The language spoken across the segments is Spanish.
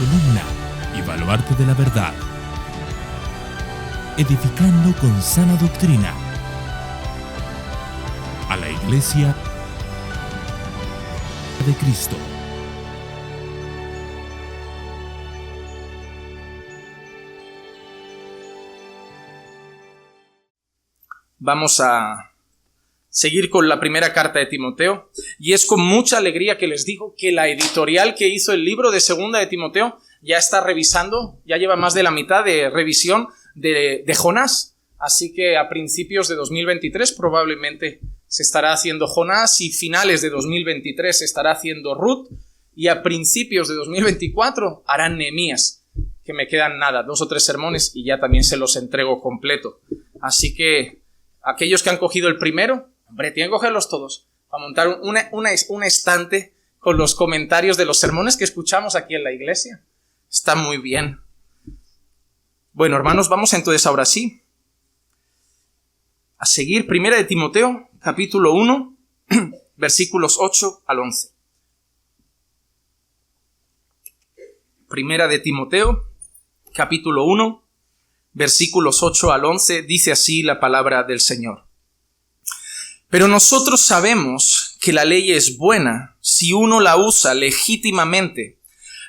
columna y baluarte de la verdad, edificando con sana doctrina a la Iglesia de Cristo. Vamos a seguir con la primera carta de Timoteo, y es con mucha alegría que les digo que la editorial que hizo el libro de segunda de Timoteo ya está revisando, ya lleva más de la mitad de revisión de Jonás, así que a principios de 2023 probablemente se estará haciendo Jonás, y finales de 2023 se estará haciendo Ruth, y a principios de 2024 harán Nehemías, que me quedan 2 o 3 sermones y ya también se los entrego completo. Así que aquellos que han cogido el primero, hombre, tienen que cogerlos todos, para montar un estante con los comentarios de los sermones que escuchamos aquí en la iglesia. Está muy bien. Bueno, hermanos, vamos entonces ahora sí a seguir. Primera de Timoteo, capítulo 1, versículos 8 al 11. Primera de Timoteo, capítulo 1, versículos 8 al 11, dice así la palabra del Señor. Pero nosotros sabemos que la ley es buena si uno la usa legítimamente,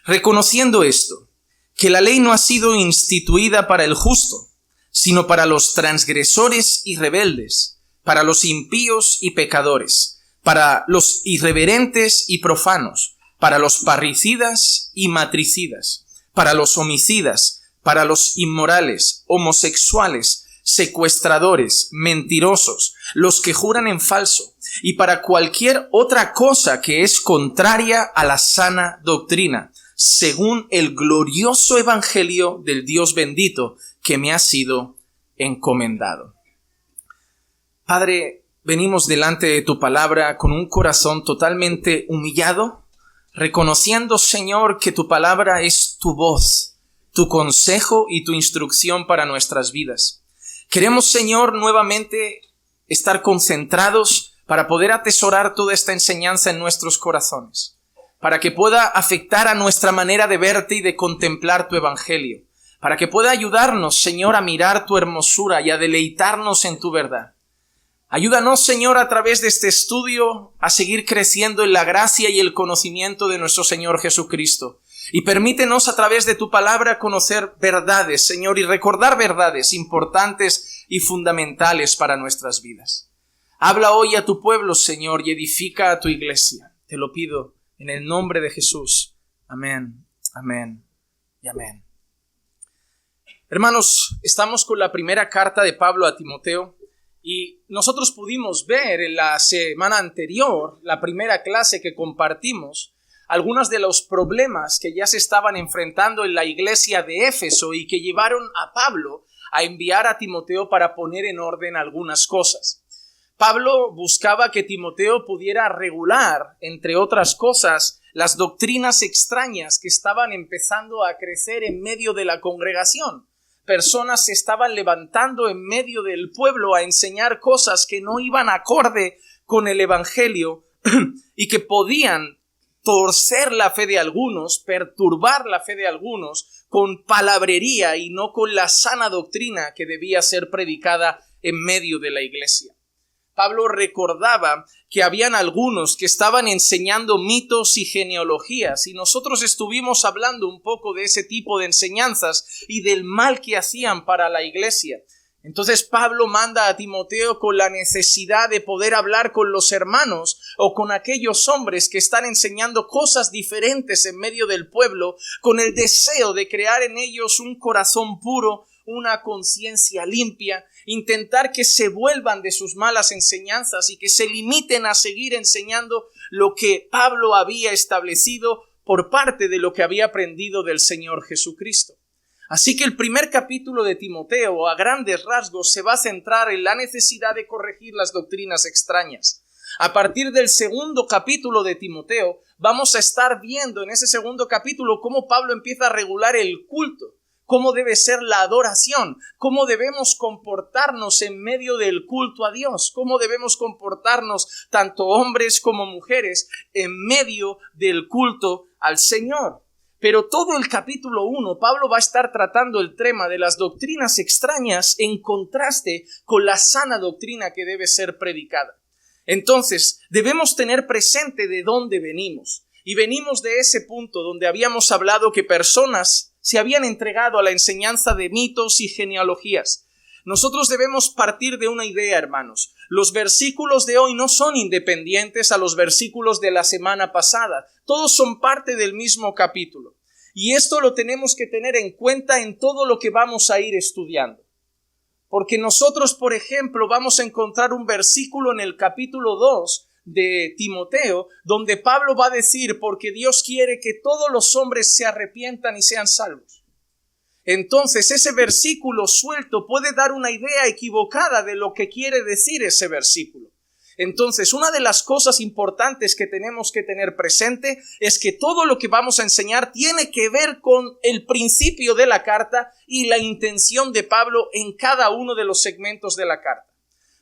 reconociendo esto, que la ley no ha sido instituida para el justo, sino para los transgresores y rebeldes, para los impíos y pecadores, para los irreverentes y profanos, para los parricidas y matricidas, para los homicidas, para los inmorales, homosexuales, secuestradores, mentirosos, los que juran en falso, y para cualquier otra cosa que es contraria a la sana doctrina, según el glorioso evangelio del Dios bendito que me ha sido encomendado. Padre, venimos delante de tu palabra con un corazón totalmente humillado, reconociendo, Señor, que tu palabra es tu voz, tu consejo y tu instrucción para nuestras vidas. Queremos, Señor, nuevamente estar concentrados para poder atesorar toda esta enseñanza en nuestros corazones, para que pueda afectar a nuestra manera de verte y de contemplar tu evangelio, para que pueda ayudarnos, Señor, a mirar tu hermosura y a deleitarnos en tu verdad. Ayúdanos, Señor, a través de este estudio a seguir creciendo en la gracia y el conocimiento de nuestro Señor Jesucristo. Y permítenos a través de tu palabra conocer verdades, Señor, y recordar verdades importantes y fundamentales para nuestras vidas. Habla hoy a tu pueblo, Señor, y edifica a tu iglesia. Te lo pido en el nombre de Jesús. Amén, amén y amén. Hermanos, estamos con la primera carta de Pablo a Timoteo, y nosotros pudimos ver en la semana anterior, la primera clase que compartimos, algunos de los problemas que ya se estaban enfrentando en la iglesia de Éfeso y que llevaron a Pablo a enviar a Timoteo para poner en orden algunas cosas. Pablo buscaba que Timoteo pudiera regular, entre otras cosas, las doctrinas extrañas que estaban empezando a crecer en medio de la congregación. Personas se estaban levantando en medio del pueblo a enseñar cosas que no iban acorde con el evangelio y que podían torcer la fe de algunos, perturbar la fe de algunos con palabrería y no con la sana doctrina que debía ser predicada en medio de la iglesia. Pablo recordaba que habían algunos que estaban enseñando mitos y genealogías, y nosotros estuvimos hablando un poco de ese tipo de enseñanzas y del mal que hacían para la iglesia. Entonces Pablo manda a Timoteo con la necesidad de poder hablar con los hermanos o con aquellos hombres que están enseñando cosas diferentes en medio del pueblo, con el deseo de crear en ellos un corazón puro, una conciencia limpia, intentar que se vuelvan de sus malas enseñanzas y que se limiten a seguir enseñando lo que Pablo había establecido por parte de lo que había aprendido del Señor Jesucristo. Así que el primer capítulo de Timoteo, a grandes rasgos, se va a centrar en la necesidad de corregir las doctrinas extrañas. A partir del segundo capítulo de Timoteo, vamos a estar viendo en ese segundo capítulo cómo Pablo empieza a regular el culto, cómo debe ser la adoración, cómo debemos comportarnos en medio del culto a Dios, cómo debemos comportarnos tanto hombres como mujeres en medio del culto al Señor. Pero todo el capítulo 1, Pablo va a estar tratando el tema de las doctrinas extrañas en contraste con la sana doctrina que debe ser predicada. Entonces, debemos tener presente de dónde venimos. Y venimos de ese punto donde habíamos hablado que personas se habían entregado a la enseñanza de mitos y genealogías. Nosotros debemos partir de una idea, hermanos. Los versículos de hoy no son independientes a los versículos de la semana pasada. Todos son parte del mismo capítulo. Y esto lo tenemos que tener en cuenta en todo lo que vamos a ir estudiando. Porque nosotros, por ejemplo, vamos a encontrar un versículo en el capítulo 2 de Timoteo, donde Pablo va a decir, porque Dios quiere que todos los hombres se arrepientan y sean salvos. Entonces, ese versículo suelto puede dar una idea equivocada de lo que quiere decir ese versículo. Entonces, una de las cosas importantes que tenemos que tener presente es que todo lo que vamos a enseñar tiene que ver con el principio de la carta y la intención de Pablo en cada uno de los segmentos de la carta.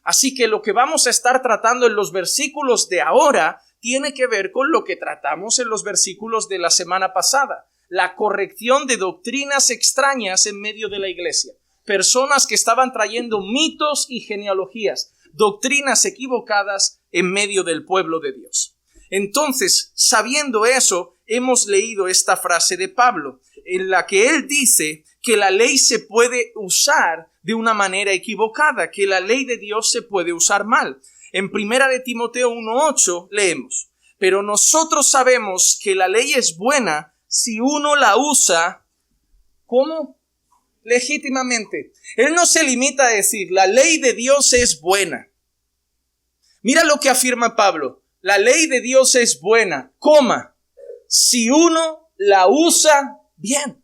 Así que lo que vamos a estar tratando en los versículos de ahora tiene que ver con lo que tratamos en los versículos de la semana pasada. La corrección de doctrinas extrañas en medio de la iglesia. Personas que estaban trayendo mitos y genealogías, doctrinas equivocadas en medio del pueblo de Dios. Entonces, sabiendo eso, hemos leído esta frase de Pablo, en la que él dice que la ley se puede usar de una manera equivocada, que la ley de Dios se puede usar mal. En 1 de Timoteo 1:8 leemos, pero nosotros sabemos que la ley es buena si uno la usa, ¿cómo? Legítimamente. Él no se limita a decir, la ley de Dios es buena. Mira lo que afirma Pablo, la ley de Dios es buena, si uno la usa bien.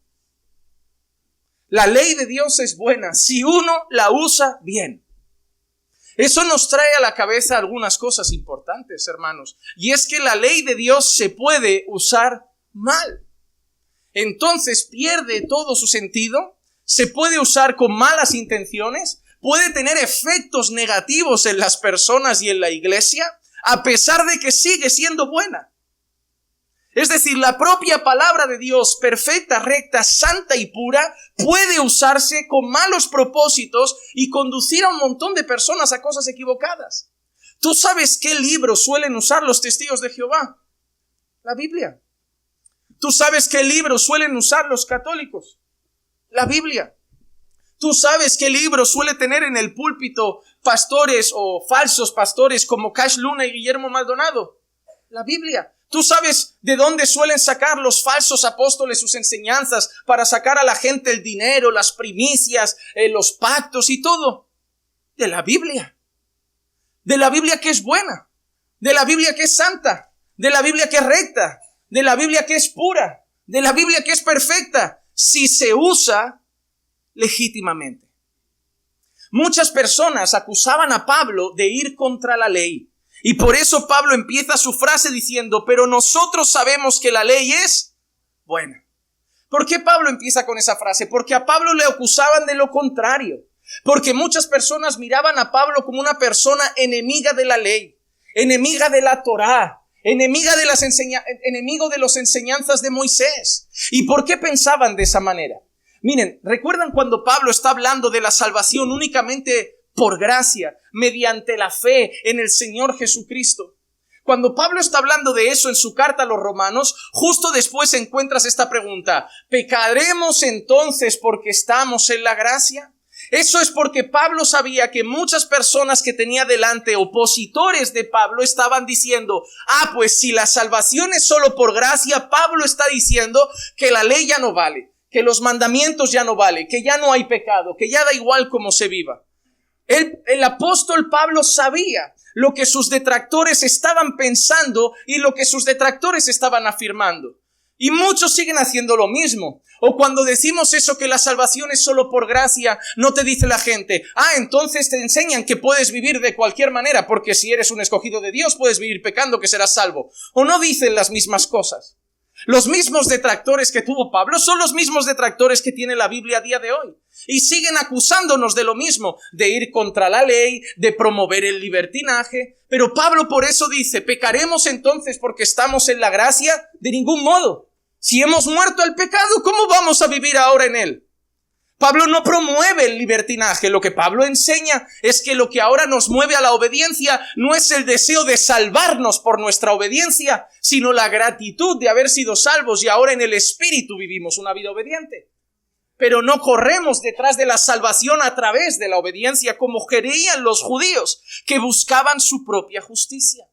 La ley de Dios es buena si uno la usa bien. Eso nos trae a la cabeza algunas cosas importantes, hermanos. Y es que la ley de Dios se puede usar mal. Entonces pierde todo su sentido, se puede usar con malas intenciones, puede tener efectos negativos en las personas y en la iglesia, a pesar de que sigue siendo buena. Es decir, la propia palabra de Dios, perfecta, recta, santa y pura, puede usarse con malos propósitos y conducir a un montón de personas a cosas equivocadas. ¿Tú sabes qué libro suelen usar los testigos de Jehová? La Biblia. ¿Tú sabes qué libro suelen usar los católicos? La Biblia. ¿Tú sabes qué libro suele tener en el púlpito pastores o falsos pastores como Cash Luna y Guillermo Maldonado? La Biblia. ¿Tú sabes de dónde suelen sacar los falsos apóstoles sus enseñanzas para sacar a la gente el dinero, las primicias, los pactos y todo? De la Biblia. De la Biblia que es buena. De la Biblia que es santa. De la Biblia que es recta. De la Biblia que es pura. De la Biblia que es perfecta. Si se usa legítimamente. Muchas personas acusaban a Pablo de ir contra la ley. Y por eso Pablo empieza su frase diciendo, pero nosotros sabemos que la ley es buena. ¿Por qué Pablo empieza con esa frase? Porque a Pablo le acusaban de lo contrario. Porque muchas personas miraban a Pablo como una persona enemiga de la ley, enemiga de la Torá, enemigo de las enseñanzas de Moisés. ¿Y por qué pensaban de esa manera? Miren, ¿recuerdan cuando Pablo está hablando de la salvación únicamente por gracia, mediante la fe en el Señor Jesucristo? Cuando Pablo está hablando de eso en su carta a los romanos, justo después encuentras esta pregunta: ¿pecaremos entonces porque estamos en la gracia? Eso es porque Pablo sabía que muchas personas que tenía delante, opositores de Pablo, estaban diciendo, pues si la salvación es solo por gracia, Pablo está diciendo que la ley ya no vale, que los mandamientos ya no valen, que ya no hay pecado, que ya da igual cómo se viva. El apóstol Pablo sabía lo que sus detractores estaban pensando y lo que sus detractores estaban afirmando. Y muchos siguen haciendo lo mismo. O cuando decimos eso, que la salvación es solo por gracia, no te dice la gente, entonces te enseñan que puedes vivir de cualquier manera, porque si eres un escogido de Dios puedes vivir pecando que serás salvo. O no dicen las mismas cosas. Los mismos detractores que tuvo Pablo son los mismos detractores que tiene la Biblia a día de hoy. Y siguen acusándonos de lo mismo, de ir contra la ley, de promover el libertinaje. Pero Pablo por eso dice, ¿pecaremos entonces porque estamos en la gracia? De ningún modo. Si hemos muerto al pecado, ¿cómo vamos a vivir ahora en él? Pablo no promueve el libertinaje. Lo que Pablo enseña es que lo que ahora nos mueve a la obediencia no es el deseo de salvarnos por nuestra obediencia, sino la gratitud de haber sido salvos y ahora en el Espíritu vivimos una vida obediente. Pero no corremos detrás de la salvación a través de la obediencia como querían los judíos que buscaban su propia justicia.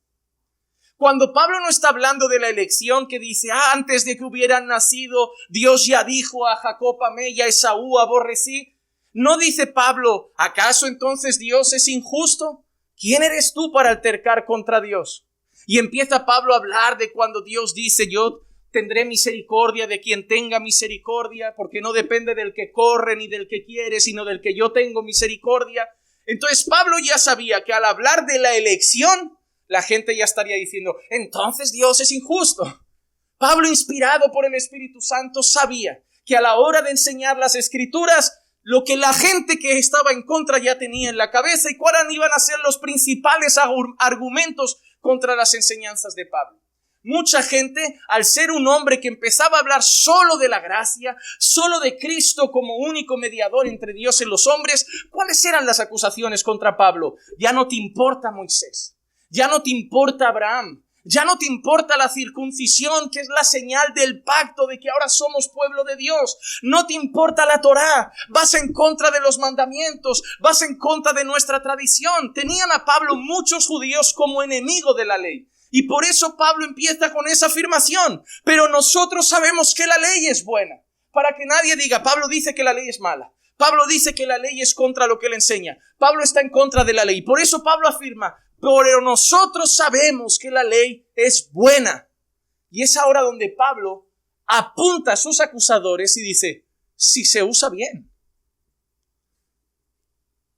Cuando Pablo no está hablando de la elección que dice, antes de que hubieran nacido, Dios ya dijo a Jacob amé y a Esaú aborrecí. No dice Pablo, ¿acaso entonces Dios es injusto? ¿Quién eres tú para altercar contra Dios? Y empieza Pablo a hablar de cuando Dios dice, yo tendré misericordia de quien tenga misericordia, porque no depende del que corre ni del que quiere, sino del que yo tengo misericordia. Entonces Pablo ya sabía que al hablar de la elección, la gente ya estaría diciendo, entonces Dios es injusto. Pablo, inspirado por el Espíritu Santo, sabía que a la hora de enseñar las Escrituras, lo que la gente que estaba en contra ya tenía en la cabeza y cuáles iban a ser los principales argumentos contra las enseñanzas de Pablo. Mucha gente, al ser un hombre que empezaba a hablar solo de la gracia, solo de Cristo como único mediador entre Dios y los hombres, ¿cuáles eran las acusaciones contra Pablo? Ya no te importa Moisés. Ya no te importa Abraham, ya no te importa la circuncisión, que es la señal del pacto de que ahora somos pueblo de Dios. No te importa la Torá, vas en contra de los mandamientos, vas en contra de nuestra tradición. Tenían a Pablo muchos judíos como enemigo de la ley. Y por eso Pablo empieza con esa afirmación. Pero nosotros sabemos que la ley es buena. Para que nadie diga, Pablo dice que la ley es mala. Pablo dice que la ley es contra lo que él enseña. Pablo está en contra de la ley. Por eso Pablo afirma, pero nosotros sabemos que la ley es buena. Y es ahora donde Pablo apunta a sus acusadores y dice, si se usa bien.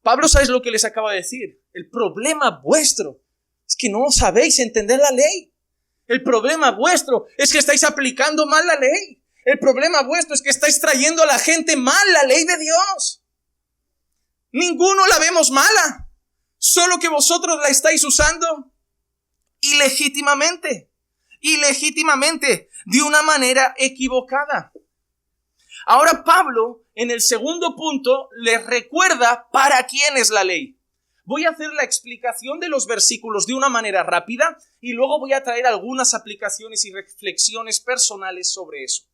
Pablo, ¿sabes lo que les acaba de decir? El problema vuestro es que no sabéis entender la ley. El problema vuestro es que estáis aplicando mal la ley. El problema vuestro es que estáis trayendo a la gente mal la ley de Dios. Ninguno la vemos mala. Solo que vosotros la estáis usando ilegítimamente, de una manera equivocada. Ahora Pablo, en el segundo punto, les recuerda para quién es la ley. Voy a hacer la explicación de los versículos de una manera rápida y luego voy a traer algunas aplicaciones y reflexiones personales sobre eso.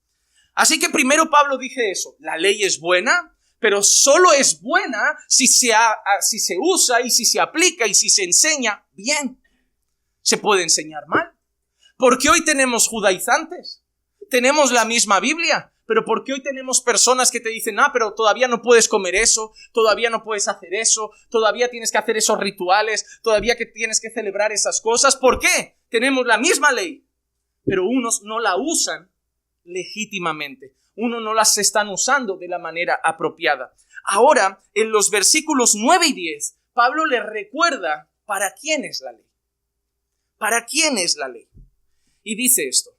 Así que primero Pablo dice eso, la ley es buena, pero solo es buena si se usa y si se aplica y si se enseña bien. Se puede enseñar mal. Porque hoy tenemos judaizantes, tenemos la misma Biblia, pero porque hoy tenemos personas que te dicen, pero todavía no puedes comer eso, todavía no puedes hacer eso, todavía tienes que hacer esos rituales, todavía que tienes que celebrar esas cosas. ¿Por qué? Tenemos la misma ley, pero unos no la usan legítimamente. Uno no las están usando de la manera apropiada. Ahora, en los versículos 9 y 10, Pablo les recuerda para quién es la ley. ¿Para quién es la ley? Y dice esto,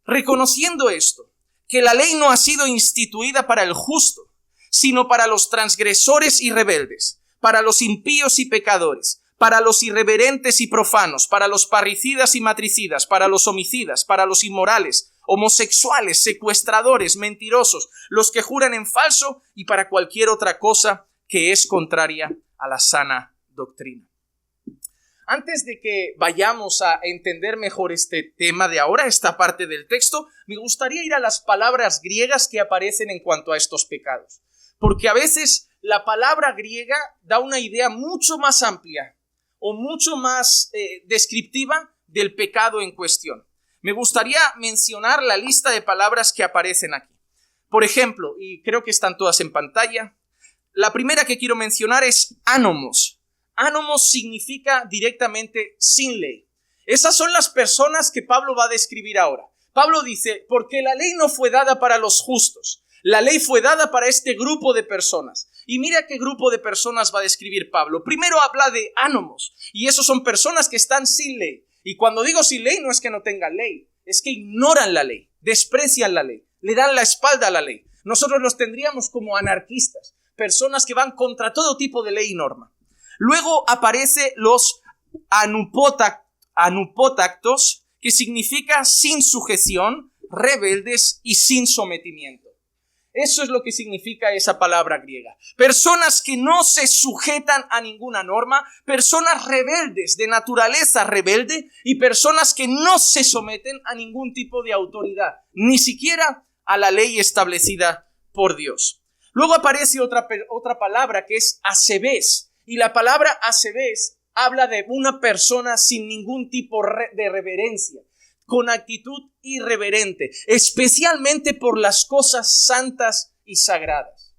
reconociendo esto, que la ley no ha sido instituida para el justo, sino para los transgresores y rebeldes, para los impíos y pecadores, para los irreverentes y profanos, para los parricidas y matricidas, para los homicidas, para los inmorales, homosexuales, secuestradores, mentirosos, los que juran en falso y para cualquier otra cosa que es contraria a la sana doctrina. Antes de que vayamos a entender mejor este tema de ahora, esta parte del texto, me gustaría ir a las palabras griegas que aparecen en cuanto a estos pecados. Porque a veces la palabra griega da una idea mucho más amplia o mucho más descriptiva del pecado en cuestión. Me gustaría mencionar la lista de palabras que aparecen aquí. Por ejemplo, y creo que están todas en pantalla, la primera que quiero mencionar es anomos. Anomos significa directamente sin ley. Esas son las personas que Pablo va a describir ahora. Pablo dice, porque la ley no fue dada para los justos, la ley fue dada para este grupo de personas. Y mira qué grupo de personas va a describir Pablo. Primero habla de anomos, y esos son personas que están sin ley. Y cuando digo sin ley, no es que no tengan ley, es que ignoran la ley, desprecian la ley, le dan la espalda a la ley. Nosotros los tendríamos como anarquistas, personas que van contra todo tipo de ley y norma. Luego aparece los anupótactos, que significa sin sujeción, rebeldes y sin sometimiento. Eso es lo que significa esa palabra griega. Personas que no se sujetan a ninguna norma, personas rebeldes, de naturaleza rebelde, y personas que no se someten a ningún tipo de autoridad, ni siquiera a la ley establecida por Dios. Luego aparece otra palabra que es asebés, y la palabra asebés habla de una persona sin ningún tipo de reverencia, con actitud irreverente, especialmente por las cosas santas y sagradas.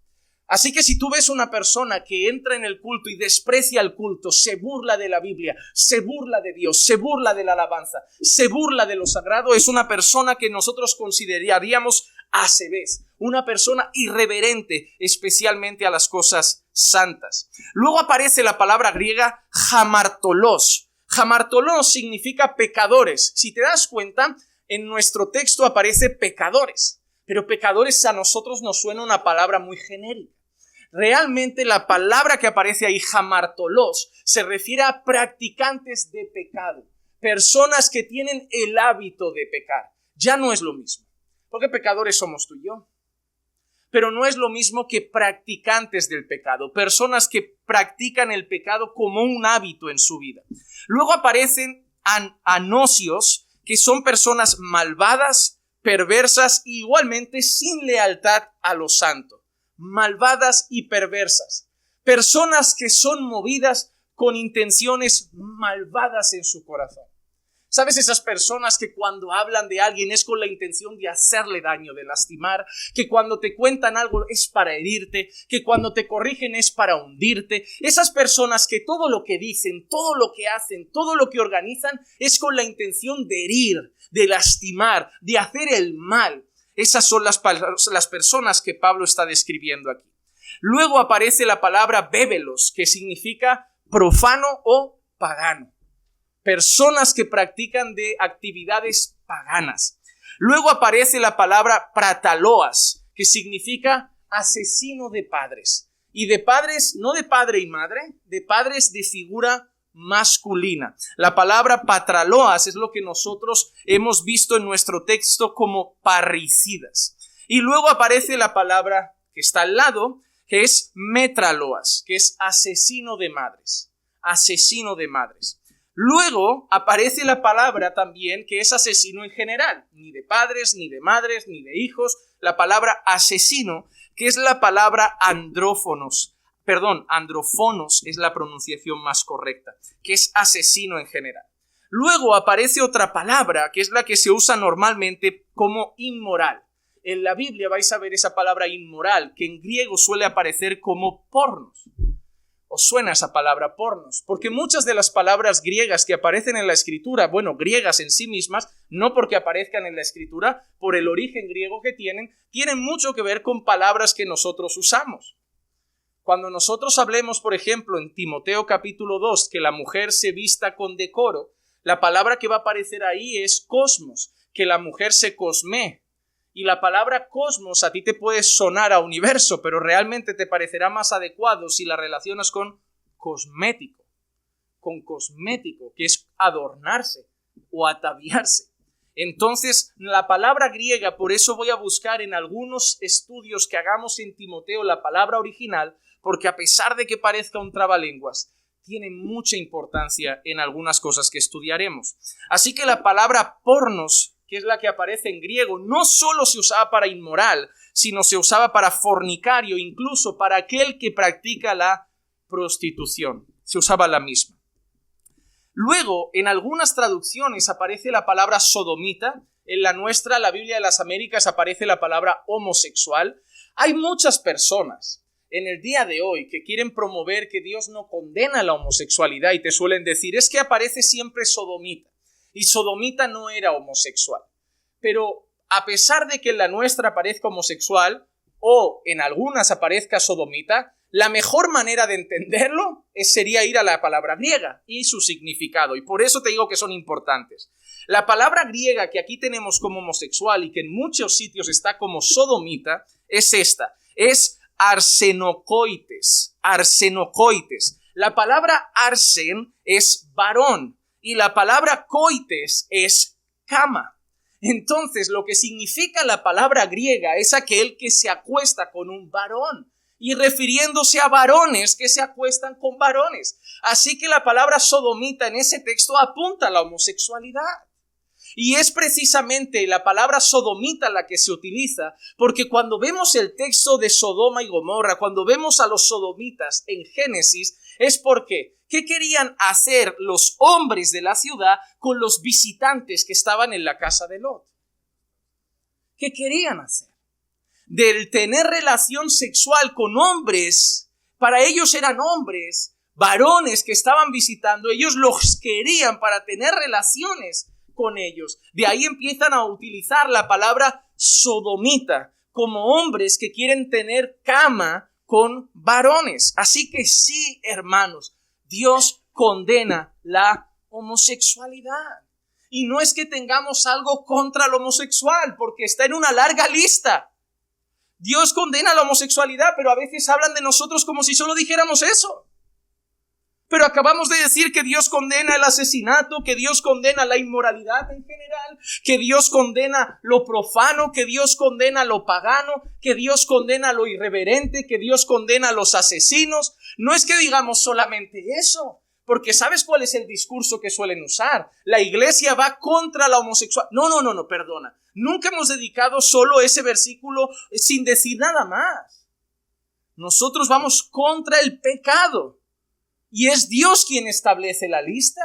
Así que si tú ves una persona que entra en el culto y desprecia el culto, se burla de la Biblia, se burla de Dios, se burla de la alabanza, se burla de lo sagrado, es una persona que nosotros consideraríamos asebés, una persona irreverente, especialmente a las cosas santas. Luego aparece la palabra griega hamartolos. Hamartolos significa pecadores. Si te das cuenta, en nuestro texto aparece pecadores, pero pecadores a nosotros nos suena una palabra muy genérica. Realmente la palabra que aparece ahí, hamartolos, se refiere a practicantes de pecado, personas que tienen el hábito de pecar. Ya no es lo mismo, porque pecadores somos tú y yo. Pero no es lo mismo que practicantes del pecado, personas que practican el pecado como un hábito en su vida. Luego aparecen anosios, que son personas malvadas, perversas e igualmente sin lealtad a lo santo. Malvadas y perversas. Personas que son movidas con intenciones malvadas en su corazón. ¿Sabes? Esas personas que cuando hablan de alguien es con la intención de hacerle daño, de lastimar, que cuando te cuentan algo es para herirte, que cuando te corrigen es para hundirte. Esas personas que todo lo que dicen, todo lo que hacen, todo lo que organizan es con la intención de herir, de lastimar, de hacer el mal. Esas son las personas que Pablo está describiendo aquí. Luego aparece la palabra bébelos, que significa profano o pagano. Personas que practican de actividades paganas. Luego aparece la palabra prataloas, que significa asesino de padres. Y de padres, no de padre y madre, de padres de figura masculina. La palabra patraloas es lo que nosotros hemos visto en nuestro texto como parricidas. Y luego aparece la palabra que está al lado, que es metraloas, que es asesino de madres. Asesino de madres. Luego aparece la palabra también que es asesino en general, ni de padres, ni de madres, ni de hijos, la palabra asesino, que es la palabra andrófonos es la pronunciación más correcta, que es asesino en general. Luego aparece otra palabra, que es la que se usa normalmente como inmoral. En la Biblia vais a ver esa palabra inmoral, que en griego suele aparecer como pornos. ¿Os suena esa palabra pornos? Porque muchas de las palabras griegas que aparecen en la escritura, griegas en sí mismas, no porque aparezcan en la escritura, por el origen griego que tienen mucho que ver con palabras que nosotros usamos. Cuando nosotros hablemos, por ejemplo, en Timoteo capítulo 2, que la mujer se vista con decoro, la palabra que va a aparecer ahí es cosmos, que la mujer se cosmé. Y la palabra cosmos a ti te puede sonar a universo, pero realmente te parecerá más adecuado si la relacionas con cosmético, que es adornarse o ataviarse. Entonces, la palabra griega, por eso voy a buscar en algunos estudios que hagamos en Timoteo la palabra original, porque a pesar de que parezca un trabalenguas, tiene mucha importancia en algunas cosas que estudiaremos. Así que la palabra pornos, que es la que aparece en griego, no solo se usaba para inmoral, sino se usaba para fornicario, incluso para aquel que practica la prostitución. Se usaba la misma. Luego, en algunas traducciones aparece la palabra sodomita. En la nuestra, la Biblia de las Américas, aparece la palabra homosexual. Hay muchas personas en el día de hoy que quieren promover que Dios no condena la homosexualidad y te suelen decir, es que aparece siempre sodomita. Y sodomita no era homosexual. Pero a pesar de que en la nuestra aparezca homosexual o en algunas aparezca sodomita, la mejor manera de entenderlo sería ir a la palabra griega y su significado. Y por eso te digo que son importantes. La palabra griega que aquí tenemos como homosexual y que en muchos sitios está como sodomita es esta. Es arsenokoites. Arsenokoites. La palabra arsen es varón. Y la palabra coites es cama. Entonces, lo que significa la palabra griega es aquel que se acuesta con un varón, y refiriéndose a varones que se acuestan con varones. Así que la palabra sodomita en ese texto apunta a la homosexualidad. Y es precisamente la palabra sodomita la que se utiliza, porque cuando vemos el texto de Sodoma y Gomorra, cuando vemos a los sodomitas en Génesis, es porque ¿qué querían hacer los hombres de la ciudad con los visitantes que estaban en la casa de Lot? ¿Qué querían hacer? Del tener relación sexual con hombres, para ellos eran hombres, varones que estaban visitando, ellos los querían para tener relaciones con ellos. De ahí empiezan a utilizar la palabra sodomita como hombres que quieren tener cama con varones. Así que sí, hermanos, Dios condena la homosexualidad. Y no es que tengamos algo contra el homosexual, porque está en una larga lista. Dios condena la homosexualidad, pero a veces hablan de nosotros como si solo dijéramos eso. Pero acabamos de decir que Dios condena el asesinato, que Dios condena la inmoralidad en general, que Dios condena lo profano, que Dios condena lo pagano, que Dios condena lo irreverente, que Dios condena a los asesinos. No es que digamos solamente eso, porque ¿sabes cuál es el discurso que suelen usar? La iglesia va contra la homosexualidad. No, perdona. Nunca hemos dedicado solo ese versículo sin decir nada más. Nosotros vamos contra el pecado. Y es Dios quien establece la lista.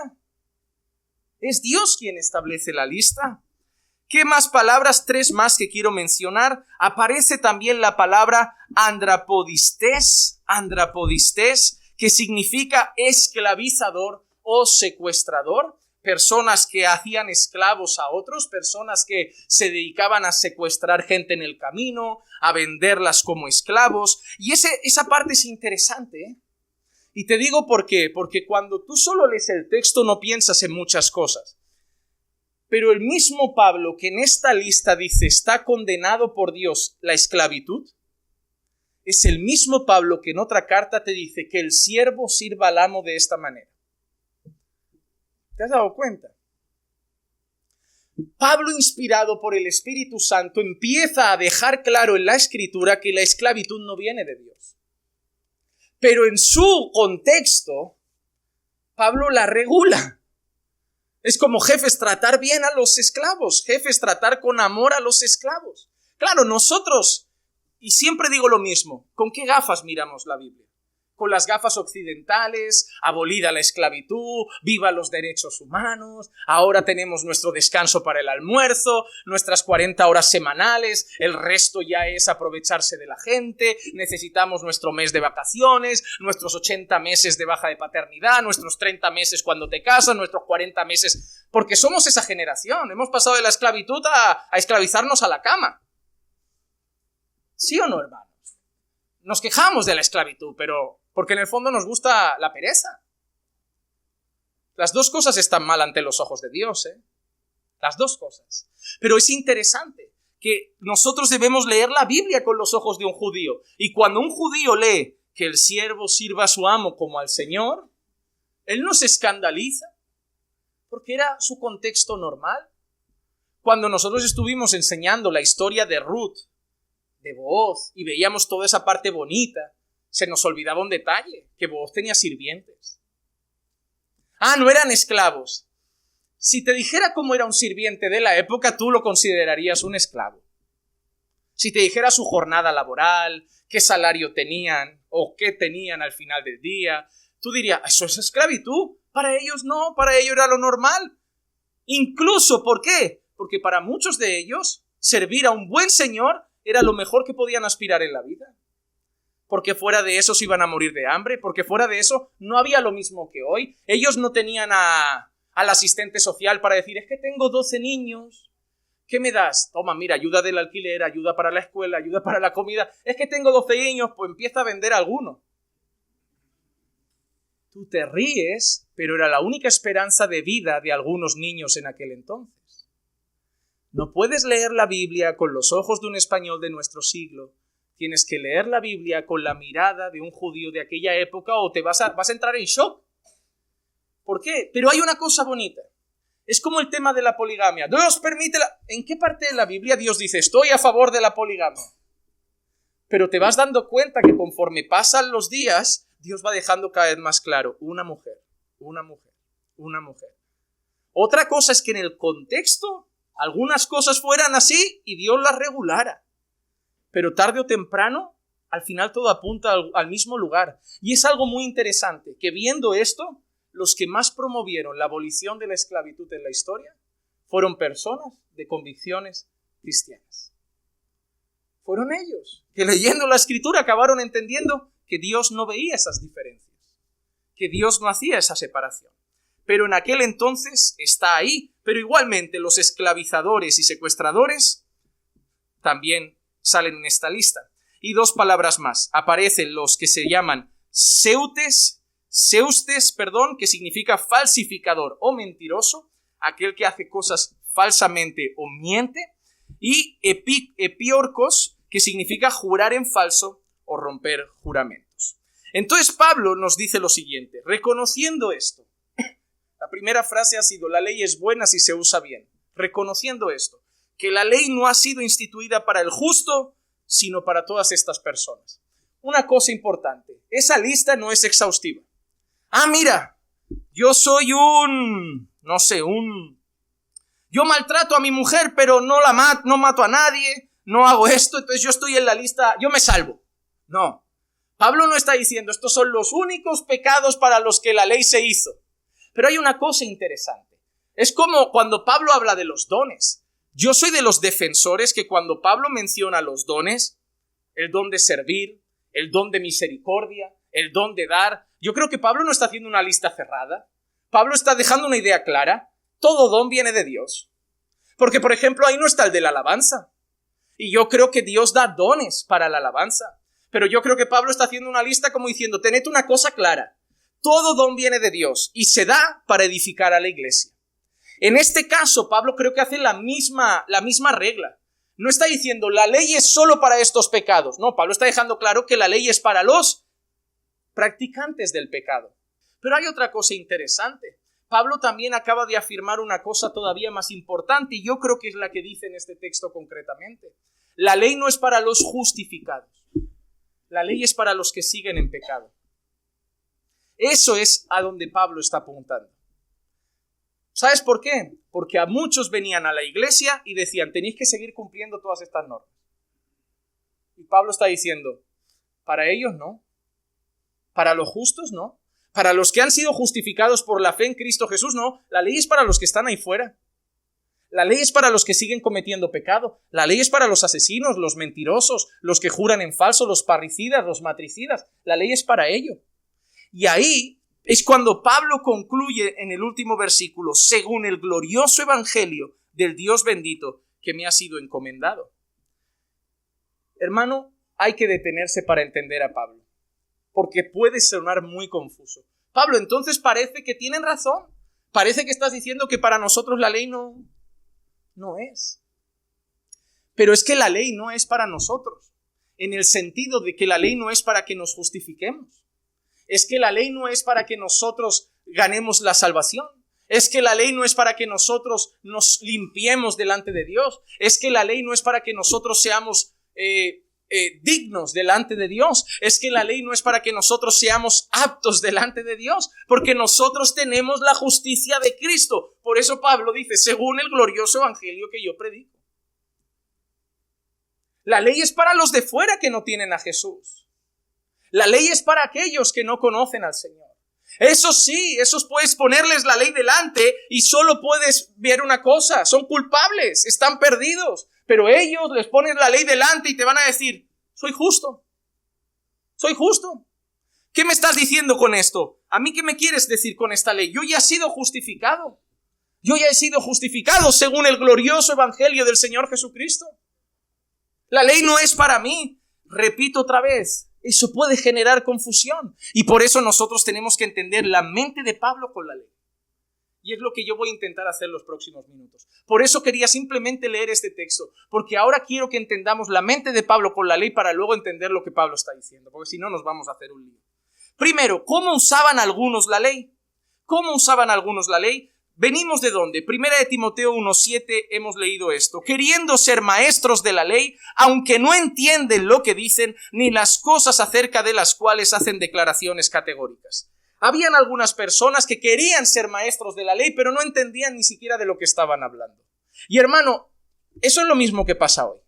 Es Dios quien establece la lista. ¿Qué más palabras? 3 más que quiero mencionar. Aparece también la palabra andrapodistés, que significa esclavizador o secuestrador. Personas que hacían esclavos a otros, personas que se dedicaban a secuestrar gente en el camino, a venderlas como esclavos. Y esa parte es interesante, ¿eh? Y te digo por qué, porque cuando tú solo lees el texto no piensas en muchas cosas. Pero el mismo Pablo que en esta lista dice está condenado por Dios la esclavitud, es el mismo Pablo que en otra carta te dice que el siervo sirva al amo de esta manera. ¿Te has dado cuenta? Pablo, inspirado por el Espíritu Santo, empieza a dejar claro en la Escritura que la esclavitud no viene de Dios. Pero en su contexto, Pablo la regula. Es como jefes tratar bien a los esclavos, jefes tratar con amor a los esclavos. Claro, nosotros, y siempre digo lo mismo, ¿con qué gafas miramos la Biblia? Con las gafas occidentales, abolida la esclavitud, viva los derechos humanos, ahora tenemos nuestro descanso para el almuerzo, nuestras 40 horas semanales, el resto ya es aprovecharse de la gente, necesitamos nuestro mes de vacaciones, nuestros 80 meses de baja de paternidad, nuestros 30 meses cuando te casas, nuestros 40 meses, porque somos esa generación, hemos pasado de la esclavitud a esclavizarnos a la cama. ¿Sí o no, hermanos? Nos quejamos de la esclavitud, pero porque en el fondo nos gusta la pereza. Las dos cosas están mal ante los ojos de Dios, ¿eh? Las dos cosas. Pero es interesante que nosotros debemos leer la Biblia con los ojos de un judío. Y cuando un judío lee que el siervo sirva a su amo como al Señor, él no se escandaliza, porque era su contexto normal. Cuando nosotros estuvimos enseñando la historia de Ruth, de Booz, y veíamos toda esa parte bonita, se nos olvidaba un detalle, que Booz tenía sirvientes. No eran esclavos. Si te dijera cómo era un sirviente de la época, tú lo considerarías un esclavo. Si te dijera su jornada laboral, qué salario tenían, o qué tenían al final del día, tú dirías, ¿eso es esclavitud? Para ellos no, para ellos era lo normal. Incluso, ¿por qué? Porque para muchos de ellos, servir a un buen señor era lo mejor que podían aspirar en la vida. Porque fuera de eso se iban a morir de hambre, porque fuera de eso no había lo mismo que hoy. Ellos no tenían al asistente social para decir, es que tengo 12 niños, ¿qué me das? Toma, mira, ayuda del alquiler, ayuda para la escuela, ayuda para la comida. Es que tengo 12 niños, pues empieza a vender alguno. Tú te ríes, pero era la única esperanza de vida de algunos niños en aquel entonces. No puedes leer la Biblia con los ojos de un español de nuestro siglo. Tienes que leer la Biblia con la mirada de un judío de aquella época o te vas a entrar en shock. ¿Por qué? Pero hay una cosa bonita. Es como el tema de la poligamia. Dios permite ¿En qué parte de la Biblia Dios dice estoy a favor de la poligamia? Pero te vas dando cuenta que conforme pasan los días, Dios va dejando cada vez más claro, una mujer, una mujer, una mujer. Otra cosa es que en el contexto algunas cosas fueran así y Dios las regulara. Pero tarde o temprano, al final todo apunta al mismo lugar. Y es algo muy interesante, que viendo esto, los que más promovieron la abolición de la esclavitud en la historia fueron personas de convicciones cristianas. Fueron ellos que leyendo la Escritura acabaron entendiendo que Dios no veía esas diferencias, que Dios no hacía esa separación. Pero en aquel entonces está ahí, pero igualmente los esclavizadores y secuestradores también salen en esta lista. Y dos palabras más, aparecen los que se llaman seustes, que significa falsificador o mentiroso, aquel que hace cosas falsamente o miente, y epiorcos, que significa jurar en falso o romper juramentos. Entonces Pablo nos dice lo siguiente, reconociendo esto, la primera frase ha sido, la ley es buena si se usa bien, reconociendo esto, que la ley no ha sido instituida para el justo, sino para todas estas personas. Una cosa importante, esa lista no es exhaustiva. Mira, yo soy yo maltrato a mi mujer, pero no mato a nadie, no hago esto, entonces yo estoy en la lista, yo me salvo. No, Pablo no está diciendo, estos son los únicos pecados para los que la ley se hizo. Pero hay una cosa interesante, es como cuando Pablo habla de los dones. Yo soy de los defensores que cuando Pablo menciona los dones, el don de servir, el don de misericordia, el don de dar, yo creo que Pablo no está haciendo una lista cerrada. Pablo está dejando una idea clara. Todo don viene de Dios. Porque, por ejemplo, ahí no está el de la alabanza. Y yo creo que Dios da dones para la alabanza. Pero yo creo que Pablo está haciendo una lista como diciendo, tened una cosa clara. Todo don viene de Dios y se da para edificar a la iglesia. En este caso, Pablo creo que hace la misma regla. No está diciendo, la ley es solo para estos pecados. No, Pablo está dejando claro que la ley es para los practicantes del pecado. Pero hay otra cosa interesante. Pablo también acaba de afirmar una cosa todavía más importante y yo creo que es la que dice en este texto concretamente. La ley no es para los justificados. La ley es para los que siguen en pecado. Eso es a donde Pablo está apuntando. ¿Sabes por qué? Porque a muchos venían a la iglesia y decían, tenéis que seguir cumpliendo todas estas normas. Y Pablo está diciendo, para ellos no. Para los justos no. Para los que han sido justificados por la fe en Cristo Jesús no. La ley es para los que están ahí fuera. La ley es para los que siguen cometiendo pecado. La ley es para los asesinos, los mentirosos, los que juran en falso, los parricidas, los matricidas. La ley es para ellos. Y ahí es cuando Pablo concluye en el último versículo, según el glorioso evangelio del Dios bendito que me ha sido encomendado. Hermano, hay que detenerse para entender a Pablo, porque puede sonar muy confuso. Pablo, entonces parece que tienen razón. Parece que estás diciendo que para nosotros la ley no es. Pero es que la ley no es para nosotros, en el sentido de que la ley no es para que nos justifiquemos. Es que la ley no es para que nosotros ganemos la salvación. Es que la ley no es para que nosotros nos limpiemos delante de Dios. Es que la ley no es para que nosotros seamos dignos delante de Dios. Es que la ley no es para que nosotros seamos aptos delante de Dios, porque nosotros tenemos la justicia de Cristo. Por eso Pablo dice, según el glorioso evangelio que yo predico. La ley es para los de fuera que no tienen a Jesús. La ley es para aquellos que no conocen al Señor. Eso sí, esos puedes ponerles la ley delante y solo puedes ver una cosa, son culpables, están perdidos, pero ellos les pones la ley delante y te van a decir, soy justo. ¿Qué me estás diciendo con esto? ¿A mí qué me quieres decir con esta ley? Yo ya he sido justificado. Yo ya he sido justificado según el glorioso evangelio del Señor Jesucristo. La ley no es para mí. Repito otra vez. Eso puede generar confusión y por eso nosotros tenemos que entender la mente de Pablo con la ley. Y es lo que yo voy a intentar hacer los próximos minutos. Por eso quería simplemente leer este texto, porque ahora quiero que entendamos la mente de Pablo con la ley para luego entender lo que Pablo está diciendo, porque si no nos vamos a hacer un lío. Primero, ¿cómo usaban algunos la ley? ¿Venimos de dónde? Primera de Timoteo 1:7 hemos leído esto. Queriendo ser maestros de la ley, aunque no entienden lo que dicen, ni las cosas acerca de las cuales hacen declaraciones categóricas. Habían algunas personas que querían ser maestros de la ley, pero no entendían ni siquiera de lo que estaban hablando. Y hermano, eso es lo mismo que pasa hoy.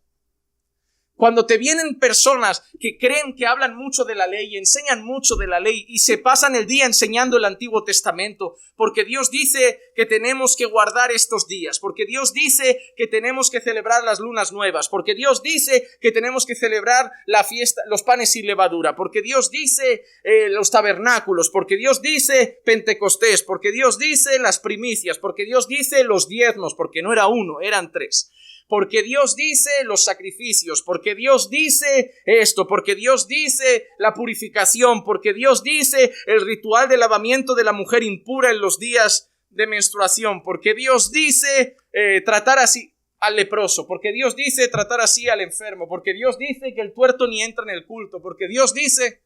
Cuando te vienen personas que creen que hablan mucho de la ley y enseñan mucho de la ley y se pasan el día enseñando el Antiguo Testamento, porque Dios dice que tenemos que guardar estos días, porque Dios dice que tenemos que celebrar las lunas nuevas, porque Dios dice que tenemos que celebrar la fiesta, los panes sin levadura, porque Dios dice los tabernáculos, porque Dios dice Pentecostés, porque Dios dice las primicias, porque Dios dice los diezmos, porque no era uno, eran 3. Porque Dios dice los sacrificios, porque Dios dice esto, porque Dios dice la purificación, porque Dios dice el ritual de lavamiento de la mujer impura en los días de menstruación, porque Dios dice tratar así al leproso, porque Dios dice tratar así al enfermo, porque Dios dice que el tuerto ni entra en el culto, porque Dios dice...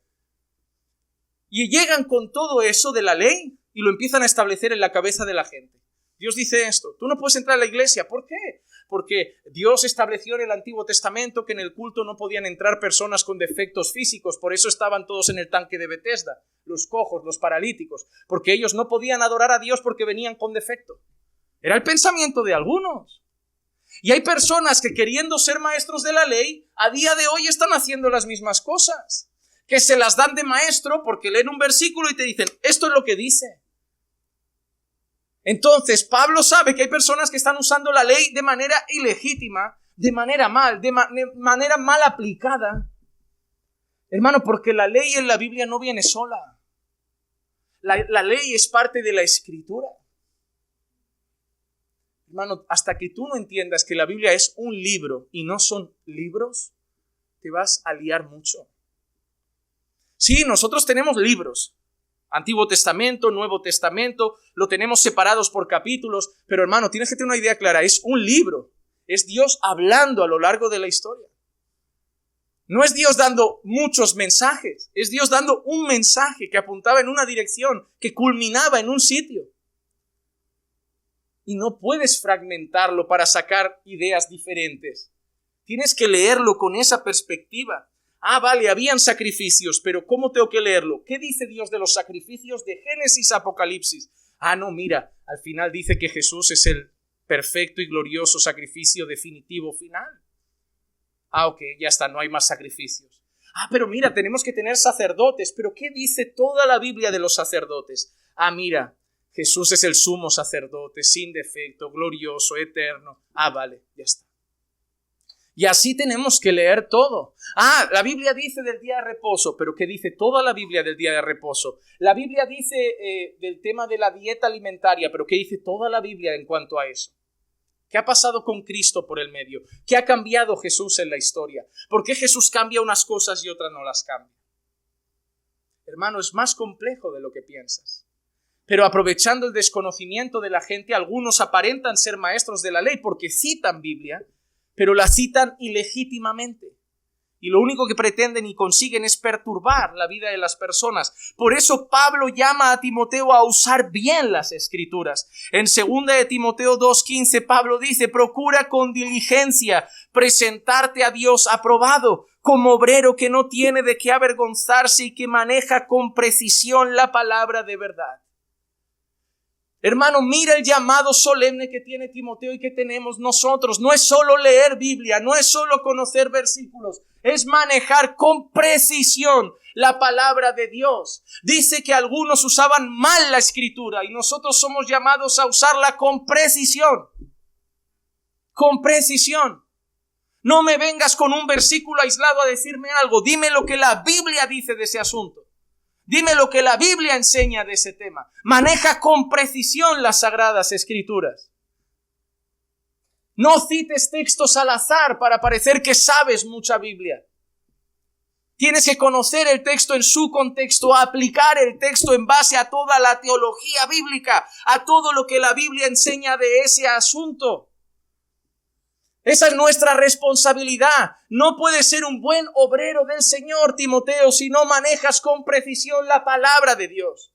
Y llegan con todo eso de la ley y lo empiezan a establecer en la cabeza de la gente. Dios dice esto, tú no puedes entrar a la iglesia, ¿por qué? Porque Dios estableció en el Antiguo Testamento que en el culto no podían entrar personas con defectos físicos, por eso estaban todos en el tanque de Betesda, los cojos, los paralíticos, porque ellos no podían adorar a Dios porque venían con defecto. Era el pensamiento de algunos. Y hay personas que queriendo ser maestros de la ley, a día de hoy están haciendo las mismas cosas, que se las dan de maestro porque leen un versículo y te dicen, esto es lo que dice. Entonces, Pablo sabe que hay personas que están usando la ley de manera ilegítima, de manera manera mal aplicada. Hermano, porque la ley en la Biblia no viene sola. La ley es parte de la Escritura. Hermano, hasta que tú no entiendas que la Biblia es un libro y no son libros, te vas a liar mucho. Sí, nosotros tenemos libros. Antiguo Testamento, Nuevo Testamento, lo tenemos separados por capítulos, pero hermano, tienes que tener una idea clara, es un libro, es Dios hablando a lo largo de la historia. No es Dios dando muchos mensajes, es Dios dando un mensaje que apuntaba en una dirección, que culminaba en un sitio. Y no puedes fragmentarlo para sacar ideas diferentes. Tienes que leerlo con esa perspectiva. Ah, vale, habían sacrificios, pero ¿cómo tengo que leerlo? ¿Qué dice Dios de los sacrificios de Génesis a Apocalipsis? Ah, no, mira, al final dice que Jesús es el perfecto y glorioso sacrificio definitivo final. Ah, ok, ya está, no hay más sacrificios. Ah, pero mira, tenemos que tener sacerdotes, pero ¿qué dice toda la Biblia de los sacerdotes? Ah, mira, Jesús es el sumo sacerdote, sin defecto, glorioso, eterno. Ah, vale, ya está. Y así tenemos que leer todo. Ah, la Biblia dice del día de reposo, pero ¿qué dice toda la Biblia del día de reposo? La Biblia dice del tema de la dieta alimentaria, pero ¿qué dice toda la Biblia en cuanto a eso? ¿Qué ha pasado con Cristo por el medio? ¿Qué ha cambiado Jesús en la historia? ¿Por qué Jesús cambia unas cosas y otras no las cambia? Hermano, es más complejo de lo que piensas. Pero aprovechando el desconocimiento de la gente, algunos aparentan ser maestros de la ley porque citan Biblia, pero la citan ilegítimamente. Y lo único que pretenden y consiguen es perturbar la vida de las personas. Por eso Pablo llama a Timoteo a usar bien las Escrituras. En 2 de Timoteo 2:15 Pablo dice, procura con diligencia presentarte a Dios aprobado, como obrero que no tiene de qué avergonzarse y que maneja con precisión la palabra de verdad. Hermano, mira el llamado solemne que tiene Timoteo y que tenemos nosotros. No es solo leer Biblia, no es solo conocer versículos, es manejar con precisión la palabra de Dios. Dice que algunos usaban mal la Escritura y nosotros somos llamados a usarla con precisión. Con precisión. No me vengas con un versículo aislado a decirme algo. Dime lo que la Biblia dice de ese asunto. Dime lo que la Biblia enseña de ese tema. Maneja con precisión las Sagradas Escrituras. No cites textos al azar para parecer que sabes mucha Biblia. Tienes que conocer el texto en su contexto, aplicar el texto en base a toda la teología bíblica, a todo lo que la Biblia enseña de ese asunto. Esa es nuestra responsabilidad. No puedes ser un buen obrero del Señor, Timoteo, si no manejas con precisión la palabra de Dios.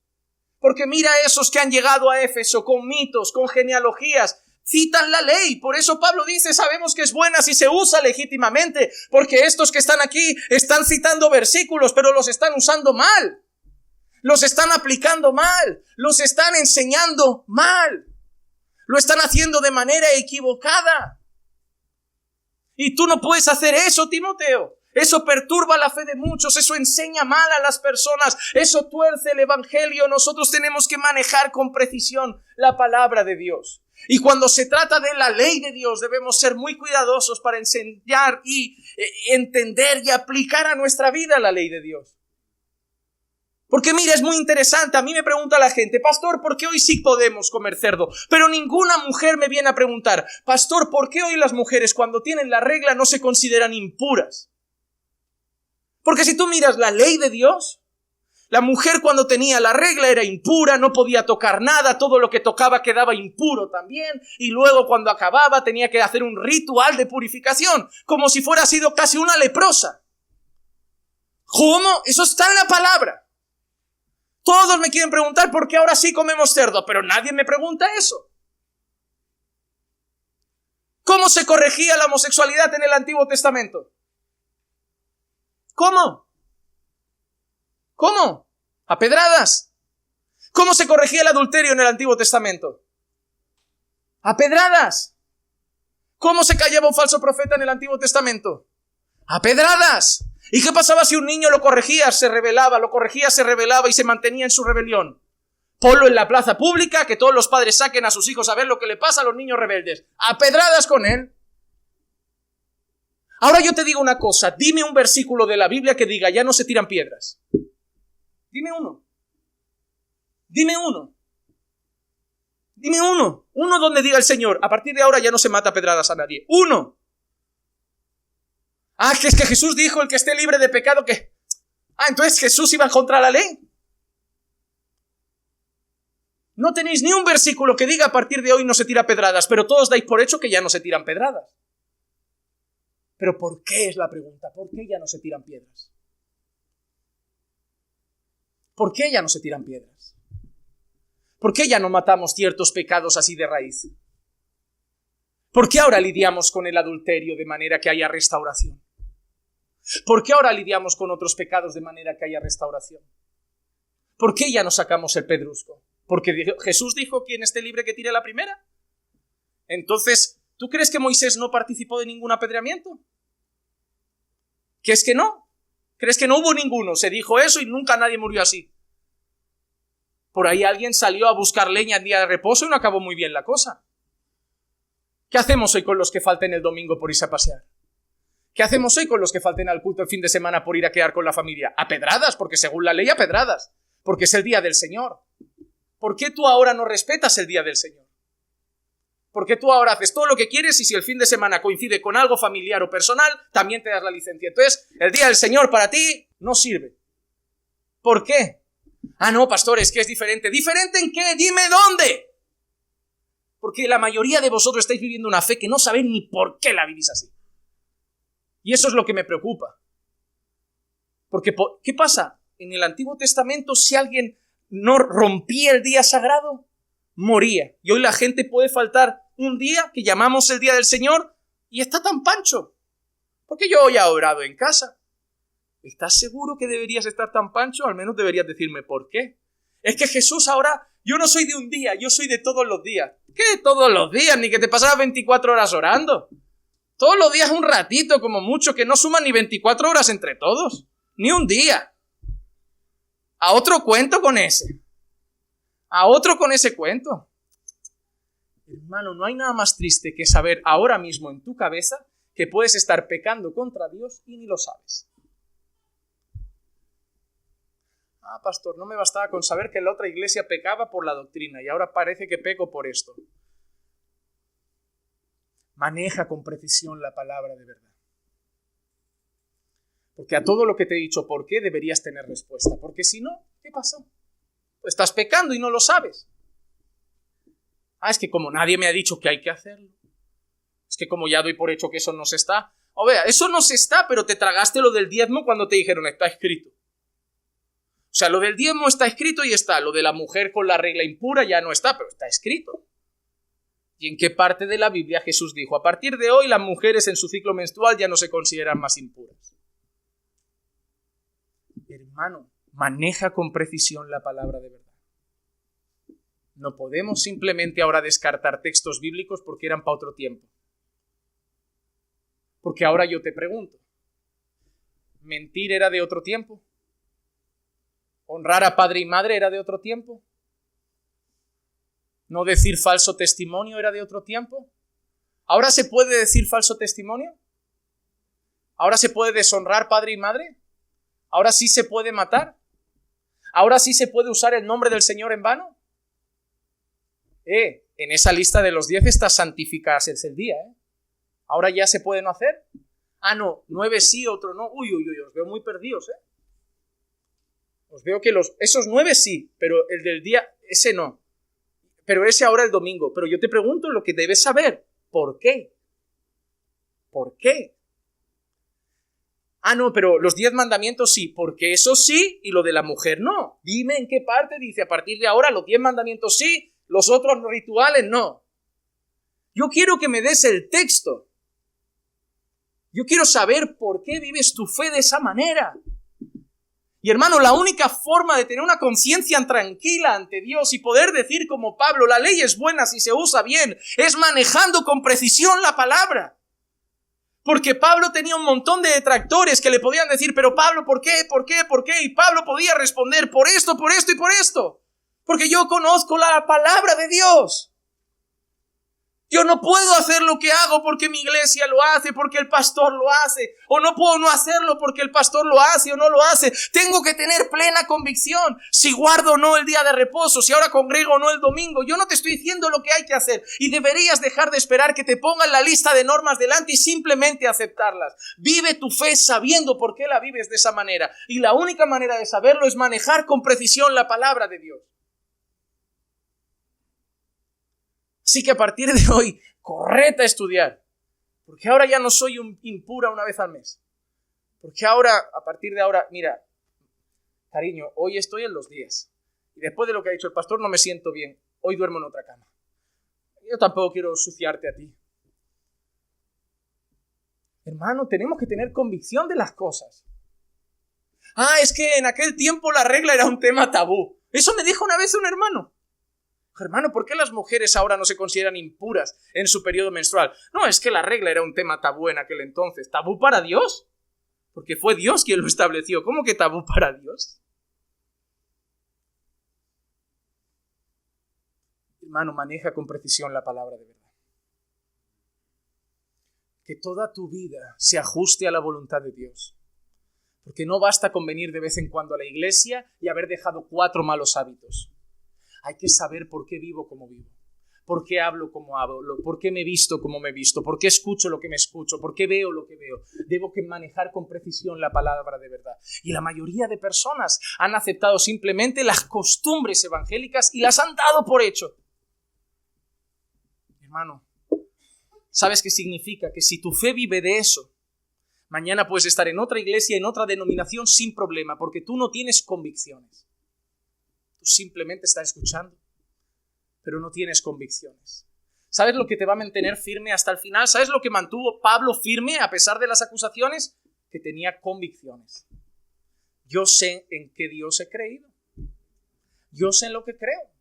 Porque mira a esos que han llegado a Éfeso con mitos, con genealogías, citan la ley. Por eso Pablo dice, sabemos que es buena si se usa legítimamente, porque estos que están aquí están citando versículos, pero los están usando mal. Los están aplicando mal, los están enseñando mal, lo están haciendo de manera equivocada. Y tú no puedes hacer eso, Timoteo. Eso perturba la fe de muchos, eso enseña mal a las personas, eso tuerce el evangelio. Nosotros tenemos que manejar con precisión la palabra de Dios. Y cuando se trata de la ley de Dios, debemos ser muy cuidadosos para enseñar y entender y aplicar a nuestra vida la ley de Dios. Porque mira, es muy interesante. A mí me pregunta la gente, pastor, ¿por qué hoy sí podemos comer cerdo? Pero ninguna mujer me viene a preguntar, pastor, ¿por qué hoy las mujeres cuando tienen la regla no se consideran impuras? Porque si tú miras la ley de Dios, la mujer cuando tenía la regla era impura, no podía tocar nada, todo lo que tocaba quedaba impuro también, y luego cuando acababa tenía que hacer un ritual de purificación, como si fuera sido casi una leprosa. ¿Cómo? Eso está en la palabra. Todos me quieren preguntar por qué ahora sí comemos cerdo, pero nadie me pregunta eso. ¿Cómo se corregía la homosexualidad en el Antiguo Testamento? ¿Cómo? ¿Cómo? A pedradas. ¿Cómo se corregía el adulterio en el Antiguo Testamento? A pedradas. ¿Cómo se callaba un falso profeta en el Antiguo Testamento? A pedradas. ¿Y qué pasaba si un niño lo corregía, se rebelaba, y se mantenía en su rebelión? Ponlo en la plaza pública, que todos los padres saquen a sus hijos a ver lo que le pasa a los niños rebeldes. A pedradas con él. Ahora yo te digo una cosa, dime un versículo de la Biblia que diga, ya no se tiran piedras. Dime uno. Dime uno. Dime uno. Uno donde diga el Señor, a partir de ahora ya no se mata a pedradas a nadie. Uno. Ah, que es que Jesús dijo, el que esté libre de pecado, que... Ah, entonces Jesús iba contra la ley. No tenéis ni un versículo que diga a partir de hoy no se tira pedradas, pero todos dais por hecho que ya no se tiran pedradas. Pero ¿por qué es la pregunta? ¿Por qué ya no se tiran piedras? ¿Por qué ya no se tiran piedras? ¿Por qué ya no matamos ciertos pecados así de raíz? ¿Por qué ahora lidiamos con el adulterio de manera que haya restauración? ¿Por qué ahora lidiamos con otros pecados de manera que haya restauración? ¿Por qué ya no sacamos el pedrusco? Porque Jesús dijo, quien esté libre que tire la primera. Entonces, ¿tú crees que Moisés no participó de ningún apedreamiento? ¿Qué es que no? ¿Crees que no hubo ninguno? Se dijo eso y nunca nadie murió así. Por ahí alguien salió a buscar leña en día de reposo y no acabó muy bien la cosa. ¿Qué hacemos hoy con los que falten el domingo por irse a pasear? ¿Qué hacemos hoy con los que falten al culto el fin de semana por ir a quedar con la familia? A pedradas, porque según la ley a pedradas, porque es el día del Señor. ¿Por qué tú ahora no respetas el día del Señor? ¿Por qué tú ahora haces todo lo que quieres y si el fin de semana coincide con algo familiar o personal, también te das la licencia? Entonces, el día del Señor para ti no sirve. ¿Por qué? Ah, no, pastor, es que es diferente. ¿Diferente en qué? Dime dónde. Porque la mayoría de vosotros estáis viviendo una fe que no sabéis ni por qué la vivís así. Y eso es lo que me preocupa. Porque, ¿qué pasa? En el Antiguo Testamento, si alguien no rompía el día sagrado, moría. Y hoy la gente puede faltar un día que llamamos el día del Señor y está tan pancho. Porque yo hoy he orado en casa. ¿Estás seguro que deberías estar tan pancho? Al menos deberías decirme por qué. Es que Jesús ahora, yo no soy de un día, yo soy de todos los días. ¿Qué todos los días? Ni que te pasabas 24 horas orando. Todos los días un ratito, como mucho, que no suman ni 24 horas entre todos. Ni un día. A otro cuento con ese. A otro con ese cuento. Hermano, no hay nada más triste que saber ahora mismo en tu cabeza que puedes estar pecando contra Dios y ni lo sabes. Ah, pastor, no me bastaba con saber que la otra iglesia pecaba por la doctrina y ahora parece que peco por esto. Maneja con precisión la palabra de verdad. Porque a todo lo que te he dicho, ¿por qué? Deberías tener respuesta. Porque si no, ¿qué pasó? Pues estás pecando y no lo sabes. Ah, es que como nadie me ha dicho que hay que hacerlo. Es que como ya doy por hecho que eso no se está. O vea, eso no se está, pero te tragaste lo del diezmo cuando te dijeron, está escrito. O sea, lo del diezmo está escrito y está. Lo de la mujer con la regla impura ya no está, pero está escrito. ¿Y en qué parte de la Biblia Jesús dijo: a partir de hoy las mujeres en su ciclo menstrual ya no se consideran más impuras? Hermano, maneja con precisión la palabra de verdad. No podemos simplemente ahora descartar textos bíblicos porque eran para otro tiempo. Porque ahora yo te pregunto, ¿mentir era de otro tiempo? ¿Honrar a padre y madre era de otro tiempo? ¿No decir falso testimonio era de otro tiempo? ¿Ahora se puede decir falso testimonio? ¿Ahora se puede deshonrar padre y madre? ¿Ahora sí se puede matar? ¿Ahora sí se puede usar el nombre del Señor en vano? En esa lista de los 10 está santificarse el día, ¿Ahora ya se puede no hacer? Ah, no, 9 sí, otro no. Uy, os veo muy perdidos, Os veo que esos 9 sí, pero el del día, ese no. Pero ese ahora el domingo. Pero yo te pregunto lo que debes saber. ¿Por qué? ¿Por qué? Ah, no, pero los 10 mandamientos sí, porque eso sí y lo de la mujer no. Dime en qué parte dice: a partir de ahora los 10 mandamientos sí, los otros rituales no. Yo quiero que me des el texto. Yo quiero saber por qué vives tu fe de esa manera. Y hermano, la única forma de tener una conciencia tranquila ante Dios y poder decir como Pablo: la ley es buena si se usa bien, es manejando con precisión la palabra. Porque Pablo tenía un montón de detractores que le podían decir: pero Pablo, ¿por qué? ¿Por qué? ¿Por qué? Y Pablo podía responder: por esto, por esto y por esto. Porque yo conozco la palabra de Dios. Yo no puedo hacer lo que hago porque mi iglesia lo hace, porque el pastor lo hace. O no puedo no hacerlo porque el pastor lo hace o no lo hace. Tengo que tener plena convicción si guardo o no el día de reposo, si ahora congrego o no el domingo. Yo no te estoy diciendo lo que hay que hacer. Y deberías dejar de esperar que te pongan la lista de normas delante y simplemente aceptarlas. Vive tu fe sabiendo por qué la vives de esa manera. Y la única manera de saberlo es manejar con precisión la palabra de Dios. Así que a partir de hoy, correte a estudiar. Porque ahora ya no soy impura una vez al mes. Porque ahora, a partir de ahora, mira, cariño, hoy estoy en los 10. Y después de lo que ha dicho el pastor no me siento bien. Hoy duermo en otra cama. Yo tampoco quiero suciarte a ti. Hermano, tenemos que tener convicción de las cosas. Ah, es que en aquel tiempo la regla era un tema tabú. Eso me dijo una vez un hermano. Hermano, ¿por qué las mujeres ahora no se consideran impuras en su periodo menstrual? No, es que la regla era un tema tabú en aquel entonces. ¿Tabú para Dios? Porque fue Dios quien lo estableció. ¿Cómo que tabú para Dios? Hermano, maneja con precisión la palabra de verdad. Que toda tu vida se ajuste a la voluntad de Dios. Porque no basta con venir de vez en cuando a la iglesia y haber dejado 4 malos hábitos. Hay que saber por qué vivo como vivo, por qué hablo como hablo, por qué me visto como me visto, por qué escucho lo que me escucho, por qué veo lo que veo. Debo que manejar con precisión la palabra de verdad. Y la mayoría de personas han aceptado simplemente las costumbres evangélicas y las han dado por hecho. Hermano, ¿sabes qué significa? Que si tu fe vive de eso, mañana puedes estar en otra iglesia, en otra denominación sin problema, porque tú no tienes convicciones. Simplemente estás escuchando, pero no tienes convicciones. ¿Sabes lo que te va a mantener firme hasta el final? ¿Sabes lo que mantuvo Pablo firme a pesar de las acusaciones? Que tenía convicciones. Yo sé en qué Dios he creído. Yo sé en lo que creo.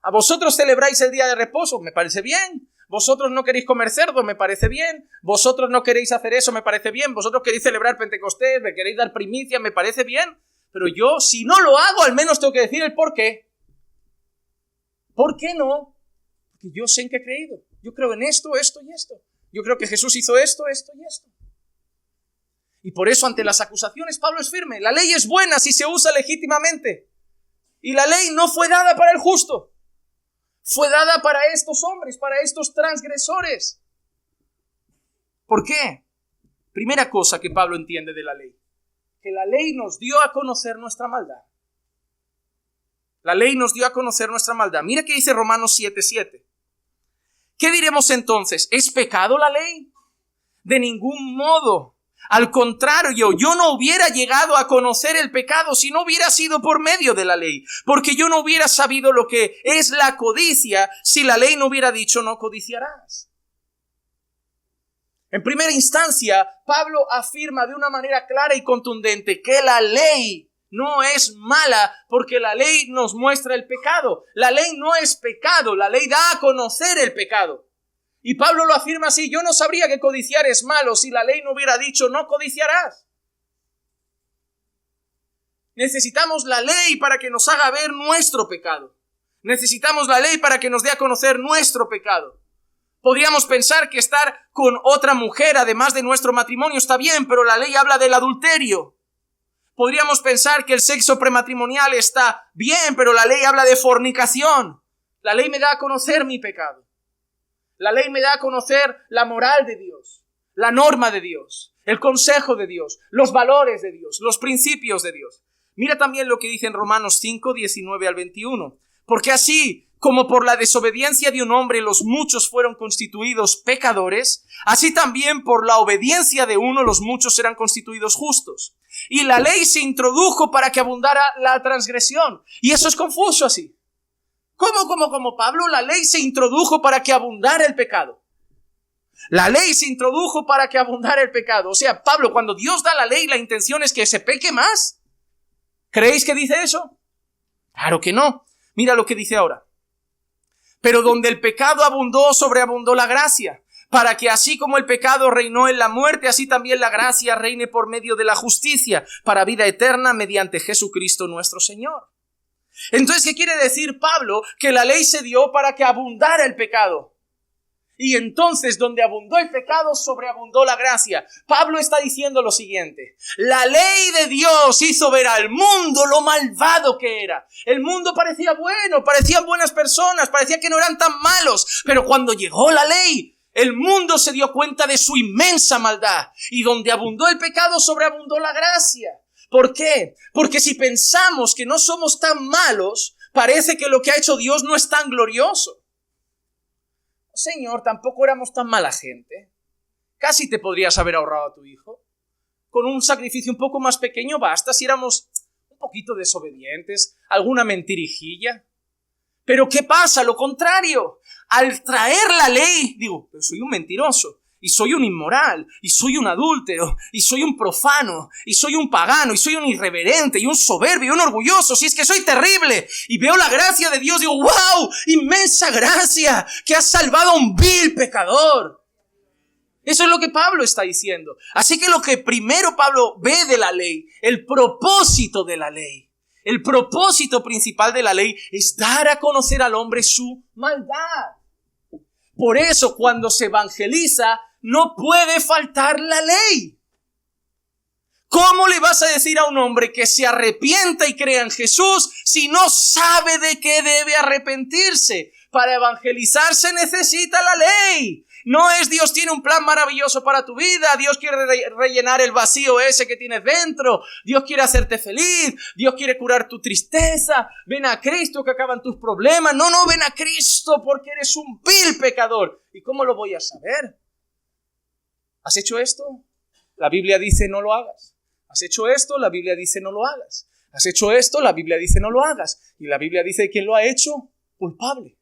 A vosotros celebráis el día de reposo, me parece bien. Vosotros no queréis comer cerdo, me parece bien. Vosotros no queréis hacer eso, me parece bien. Vosotros queréis celebrar Pentecostés, me queréis dar primicia, me parece bien. Pero yo, si no lo hago, al menos tengo que decir el por qué. ¿Por qué no? Porque yo sé en qué he creído. Yo creo en esto, esto y esto. Yo creo que Jesús hizo esto, esto y esto. Y por eso ante las acusaciones Pablo es firme. La ley es buena si se usa legítimamente. Y la ley no fue dada para el justo. Fue dada para estos hombres, para estos transgresores. ¿Por qué? Primera cosa que Pablo entiende de la ley. Que la ley nos dio a conocer nuestra maldad. La ley nos dio a conocer nuestra maldad. Mira qué dice Romanos 7:7. ¿Qué diremos entonces? ¿Es pecado la ley? De ningún modo. Al contrario, yo no hubiera llegado a conocer el pecado si no hubiera sido por medio de la ley, porque yo no hubiera sabido lo que es la codicia si la ley no hubiera dicho no codiciarás. En primera instancia, Pablo afirma de una manera clara y contundente que la ley no es mala porque la ley nos muestra el pecado. La ley no es pecado, la ley da a conocer el pecado. Y Pablo lo afirma así: yo no sabría que codiciar es malo si la ley no hubiera dicho no codiciarás. Necesitamos la ley para que nos haga ver nuestro pecado. Necesitamos la ley para que nos dé a conocer nuestro pecado. Podríamos pensar que estar con otra mujer además de nuestro matrimonio está bien, pero la ley habla del adulterio. Podríamos pensar que el sexo prematrimonial está bien, pero la ley habla de fornicación. La ley me da a conocer mi pecado. La ley me da a conocer la moral de Dios, la norma de Dios, el consejo de Dios, los valores de Dios, los principios de Dios. Mira también lo que dice en Romanos 5, 19 al 21. Porque así como por la desobediencia de un hombre los muchos fueron constituidos pecadores, así también por la obediencia de uno los muchos serán constituidos justos. Y la ley se introdujo para que abundara la transgresión. Y eso es confuso así. ¿Cómo, Pablo? La ley se introdujo para que abundara el pecado. La ley se introdujo para que abundara el pecado. O sea, Pablo, cuando Dios da la ley, la intención es que se peque más. ¿Creéis que dice eso? Claro que no. Mira lo que dice ahora. Pero donde el pecado abundó, sobreabundó la gracia, para que así como el pecado reinó en la muerte, así también la gracia reine por medio de la justicia, para vida eterna mediante Jesucristo nuestro Señor. Entonces, ¿qué quiere decir Pablo? Que la ley se dio para que abundara el pecado. Y entonces, donde abundó el pecado, sobreabundó la gracia. Pablo está diciendo lo siguiente: la ley de Dios hizo ver al mundo lo malvado que era. El mundo parecía bueno, parecían buenas personas, parecía que no eran tan malos. Pero cuando llegó la ley, el mundo se dio cuenta de su inmensa maldad. Y donde abundó el pecado, sobreabundó la gracia. ¿Por qué? Porque si pensamos que no somos tan malos, parece que lo que ha hecho Dios no es tan glorioso. Señor, tampoco éramos tan mala gente. Casi te podrías haber ahorrado a tu hijo. Con un sacrificio un poco más pequeño basta si éramos un poquito desobedientes, alguna mentirijilla. Pero ¿qué pasa? Lo contrario. Al traer la ley, digo, pero soy un mentiroso. Y soy un inmoral, y soy un adúltero, y soy un profano, y soy un pagano, y soy un irreverente, y un soberbio, y un orgulloso, si es que soy terrible. Y veo la gracia de Dios, digo, ¡wow! ¡Inmensa gracia! Que has salvado a un vil pecador. Eso es lo que Pablo está diciendo. Así que lo que primero Pablo ve de la ley, el propósito de la ley, el propósito principal de la ley es dar a conocer al hombre su maldad. Por eso, cuando se evangeliza, no puede faltar la ley. ¿Cómo le vas a decir a un hombre que se arrepienta y crea en Jesús si no sabe de qué debe arrepentirse? Para evangelizarse necesita la ley. No es Dios tiene un plan maravilloso para tu vida, Dios quiere rellenar el vacío ese que tienes dentro, Dios quiere hacerte feliz, Dios quiere curar tu tristeza, ven a Cristo que acaban tus problemas. No, ven a Cristo porque eres un vil pecador. ¿Y cómo lo voy a saber? ¿Has hecho esto? La Biblia dice no lo hagas. ¿Has hecho esto? La Biblia dice no lo hagas. ¿Has hecho esto? La Biblia dice no lo hagas. Y la Biblia dice ¿quién lo ha hecho? Culpable.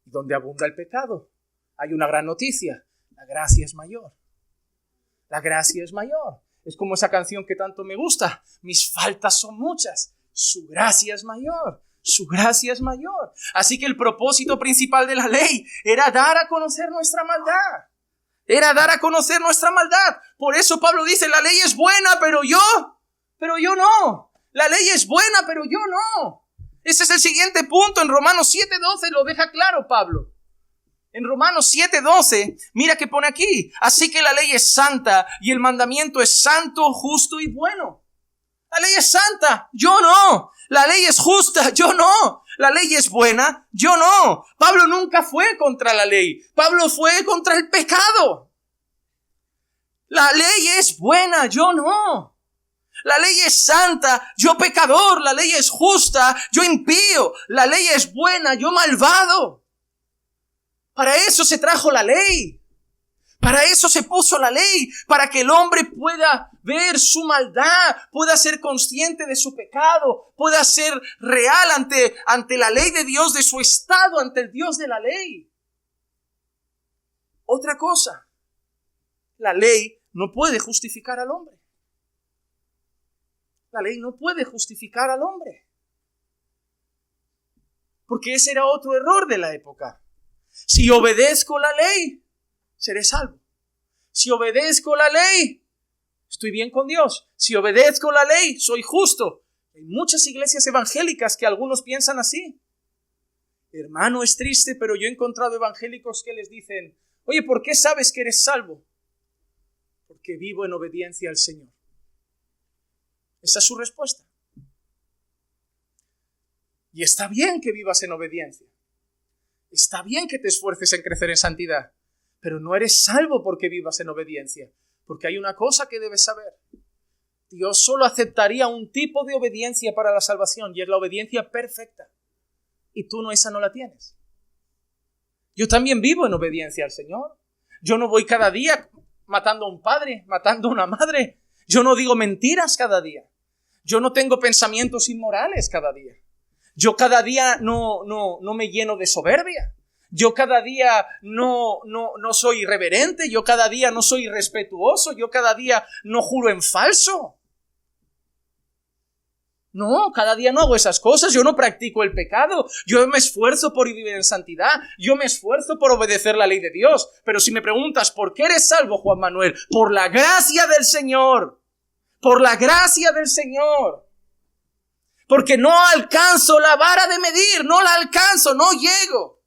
Donde abunda el pecado, hay una gran noticia: la gracia es mayor. La gracia es mayor. Es como esa canción que tanto me gusta: mis faltas son muchas, su gracia es mayor. Su gracia es mayor. Así que el propósito principal de la ley era dar a conocer nuestra maldad. Era dar a conocer nuestra maldad. Por eso Pablo dice, la ley es buena, pero yo no. La ley es buena, pero yo no. Ese es el siguiente punto. En Romanos 7:12 lo deja claro Pablo. En Romanos 7:12, mira que pone aquí: así que la ley es santa y el mandamiento es santo, justo y bueno. La ley es santa, yo no. La ley es justa, yo no. La ley es buena, yo no. Pablo nunca fue contra la ley. Pablo fue contra el pecado. La ley es buena, yo no. La ley es santa, yo pecador. La ley es justa, yo impío. La ley es buena, yo malvado. Para eso se trajo la ley. Para eso se puso la ley, para que el hombre pueda ver su maldad, pueda ser consciente de su pecado, pueda ser real ante la ley de Dios, de su estado ante el Dios de la ley. Otra cosa, la ley no puede justificar al hombre. La ley no puede justificar al hombre. Porque ese era otro error de la época. Si obedezco la ley, seré salvo. Si obedezco la ley, estoy bien con Dios. Si obedezco la ley, soy justo. Hay muchas iglesias evangélicas que algunos piensan así. Hermano, es triste, pero yo he encontrado evangélicos que les dicen: oye, ¿por qué sabes que eres salvo? Porque vivo en obediencia al Señor. Esa es su respuesta. Y está bien que vivas en obediencia. Está bien que te esfuerces en crecer en santidad. Pero no eres salvo porque vivas en obediencia. Porque hay una cosa que debes saber. Dios solo aceptaría un tipo de obediencia para la salvación, y es la obediencia perfecta. Y tú esa no la tienes. Yo también vivo en obediencia al Señor. Yo no voy cada día matando a un padre, matando a una madre. Yo no digo mentiras cada día. Yo no tengo pensamientos inmorales cada día. Yo cada día no me lleno de soberbia. Yo cada día no soy irreverente. Yo cada día no soy irrespetuoso. Yo cada día no juro en falso. No, cada día no hago esas cosas. Yo no practico el pecado. Yo me esfuerzo por vivir en santidad. Yo me esfuerzo por obedecer la ley de Dios. Pero si me preguntas, ¿por qué eres salvo, Juan Manuel? Por la gracia del Señor. Por la gracia del Señor. Porque no alcanzo la vara de medir. No la alcanzo, no llego.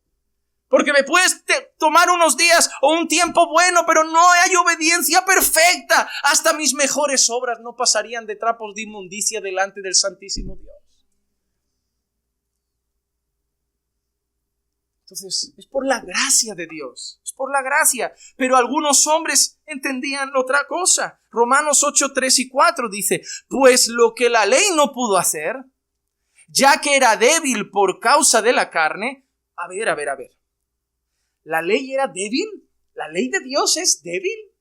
Porque me puedes tomar unos días o un tiempo bueno, pero no hay obediencia perfecta. Hasta mis mejores obras no pasarían de trapos de inmundicia delante del Santísimo Dios. Entonces, es por la gracia de Dios. Es por la gracia. Pero algunos hombres entendían otra cosa. Romanos 8, 3 y 4 dice: pues lo que la ley no pudo hacer, ya que era débil por causa de la carne. A ver. ¿La ley era débil? ¿La ley de Dios es débil?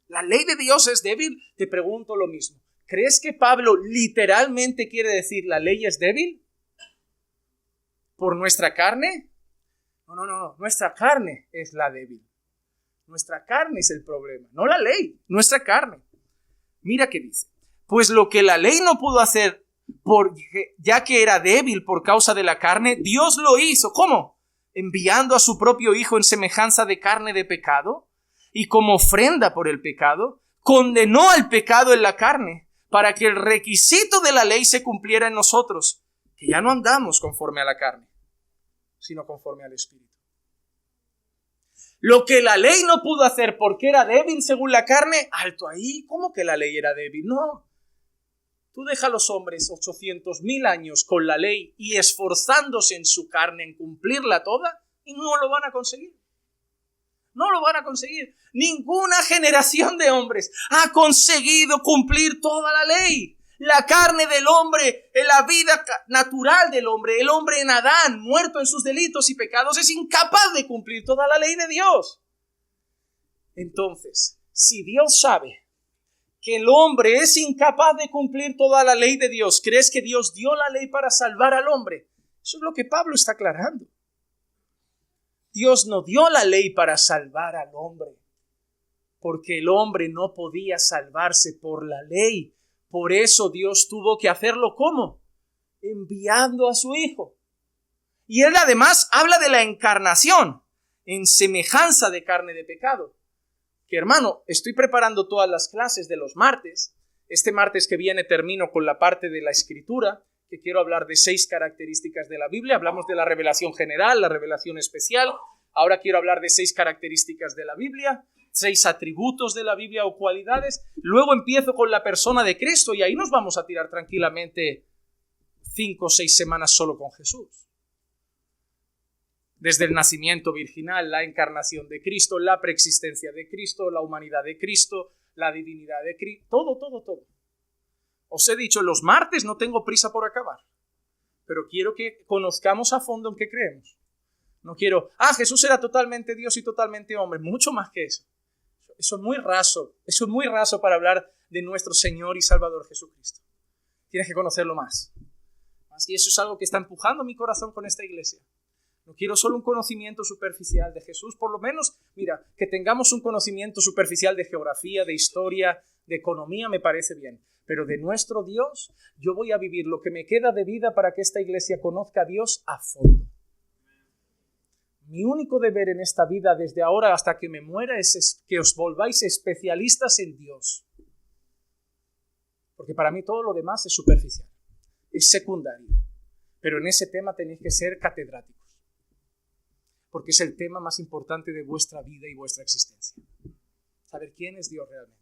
¿La ley de Dios es débil? Te pregunto lo mismo. ¿Crees que Pablo literalmente quiere decir la ley es débil? ¿Por nuestra carne? No. Nuestra carne es la débil. Nuestra carne es el problema, no la ley, nuestra carne. Mira qué dice. Pues lo que la ley no pudo hacer, ya que era débil por causa de la carne, Dios lo hizo. ¿Cómo? Enviando a su propio Hijo en semejanza de carne de pecado, y como ofrenda por el pecado, condenó al pecado en la carne, para que el requisito de la ley se cumpliera en nosotros, que ya no andamos conforme a la carne, sino conforme al Espíritu. Lo que la ley no pudo hacer porque era débil según la carne, alto ahí. ¿Cómo que la ley era débil? No. Tú deja a los hombres 800,000 años con la ley y esforzándose en su carne en cumplirla toda, y no lo van a conseguir. No lo van a conseguir. Ninguna generación de hombres ha conseguido cumplir toda la ley. La carne del hombre, la vida natural del hombre, el hombre en Adán, muerto en sus delitos y pecados, es incapaz de cumplir toda la ley de Dios. Entonces, si Dios sabe que el hombre es incapaz de cumplir toda la ley de Dios, ¿crees que Dios dio la ley para salvar al hombre? Eso es lo que Pablo está aclarando. Dios no dio la ley para salvar al hombre, porque el hombre no podía salvarse por la ley. Por eso Dios tuvo que hacerlo, ¿cómo? Enviando a su Hijo. Y él además habla de la encarnación, en semejanza de carne de pecado. Que hermano, estoy preparando todas las clases de los martes. Este martes que viene termino con la parte de la Escritura, que quiero hablar de 6 características de la Biblia. Hablamos de la revelación general, la revelación especial. Ahora quiero hablar de 6 características de la Biblia, 6 atributos de la Biblia o cualidades. Luego empiezo con la persona de Cristo y ahí nos vamos a tirar tranquilamente 5 o 6 semanas solo con Jesús. Desde el nacimiento virginal, la encarnación de Cristo, la preexistencia de Cristo, la humanidad de Cristo, la divinidad de Cristo, todo. Os he dicho, los martes no tengo prisa por acabar, pero quiero que conozcamos a fondo en qué creemos. No quiero, Jesús era totalmente Dios y totalmente hombre. Mucho más que eso. Eso es muy raso. Eso es muy raso para hablar de nuestro Señor y Salvador Jesucristo. Tienes que conocerlo más. Y eso es algo que está empujando mi corazón con esta iglesia. No quiero solo un conocimiento superficial de Jesús. Por lo menos, mira, que tengamos un conocimiento superficial de geografía, de historia, de economía, me parece bien. Pero de nuestro Dios, yo voy a vivir lo que me queda de vida para que esta iglesia conozca a Dios a fondo. Mi único deber en esta vida, desde ahora hasta que me muera, es que os volváis especialistas en Dios. Porque para mí todo lo demás es superficial, es secundario. Pero en ese tema tenéis que ser catedráticos. Porque es el tema más importante de vuestra vida y vuestra existencia. Saber quién es Dios realmente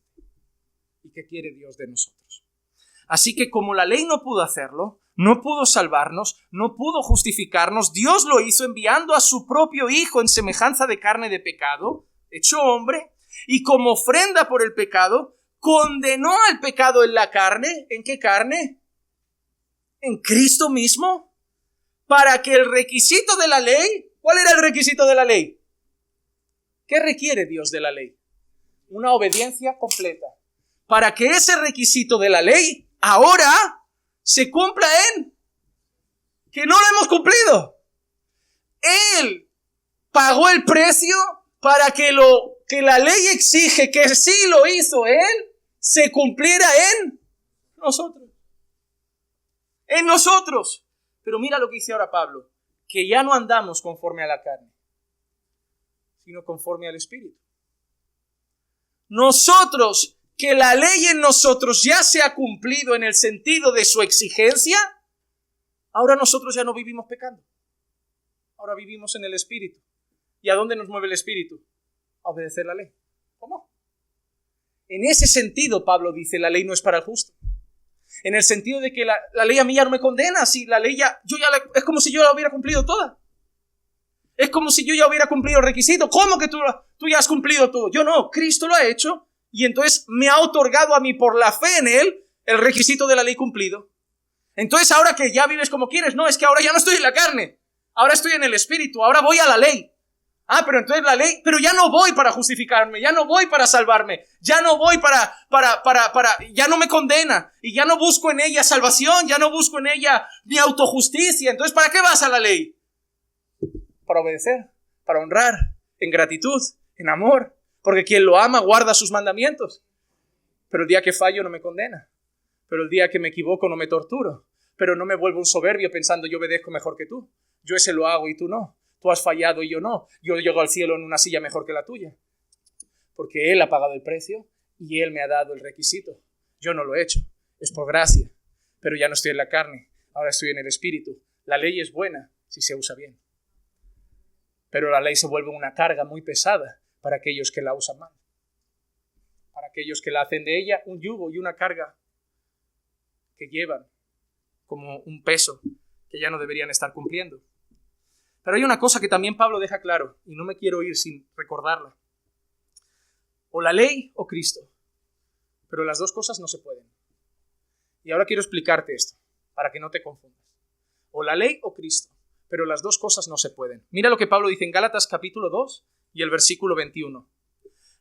y qué quiere Dios de nosotros. Así que como la ley no pudo hacerlo, no pudo salvarnos, no pudo justificarnos, Dios lo hizo enviando a su propio Hijo en semejanza de carne de pecado, hecho hombre, y como ofrenda por el pecado, condenó al pecado en la carne. ¿En qué carne? En Cristo mismo, para que el requisito de la ley, ¿cuál era el requisito de la ley? ¿Qué requiere Dios de la ley? Una obediencia completa. Para que ese requisito de la ley ahora se cumpla en que no lo hemos cumplido. Él pagó el precio para que lo que la ley exige que sí lo hizo Él, se cumpliera en nosotros. En nosotros. Pero mira lo que dice ahora Pablo, que ya no andamos conforme a la carne, sino conforme al Espíritu. Nosotros, que la ley en nosotros ya se ha cumplido en el sentido de su exigencia, ahora nosotros ya no vivimos pecando. Ahora vivimos en el Espíritu. ¿Y a dónde nos mueve el Espíritu? A obedecer la ley. ¿Cómo? En ese sentido, Pablo dice, la ley no es para el justo. En el sentido de que la ley a mí ya no me condena. Si la ley es como si yo la hubiera cumplido toda. Es como si yo ya hubiera cumplido el requisito. ¿Cómo que tú ya has cumplido todo? Yo no, Cristo lo ha hecho. Y entonces me ha otorgado a mí por la fe en Él el requisito de la ley cumplido. Entonces ahora que ya vives como quieres, no, es que ahora ya no estoy en la carne. Ahora estoy en el Espíritu, ahora voy a la ley. Pero entonces la ley, pero ya no voy para justificarme, ya no voy para salvarme, ya no voy ya no me condena, y ya no busco en ella salvación, ya no busco en ella mi autojusticia. Entonces, ¿para qué vas a la ley? Para obedecer, para honrar, en gratitud, en amor, porque quien lo ama guarda sus mandamientos. Pero el día que fallo no me condena, pero el día que me equivoco no me torturo, pero no me vuelvo un soberbio pensando yo obedezco mejor que tú, yo ese lo hago y tú no. Tú has fallado y yo no. Yo llego al cielo en una silla mejor que la tuya. Porque Él ha pagado el precio y Él me ha dado el requisito. Yo no lo he hecho. Es por gracia. Pero ya no estoy en la carne. Ahora estoy en el Espíritu. La ley es buena si se usa bien. Pero la ley se vuelve una carga muy pesada para aquellos que la usan mal. Para aquellos que la hacen de ella un yugo y una carga que llevan como un peso que ya no deberían estar cumpliendo. Pero hay una cosa que también Pablo deja claro, y no me quiero ir sin recordarla. O la ley o Cristo. Pero las dos cosas no se pueden. Y ahora quiero explicarte esto, para que no te confundas. O la ley o Cristo. Pero las dos cosas no se pueden. Mira lo que Pablo dice en Gálatas capítulo 2 y el versículo 21.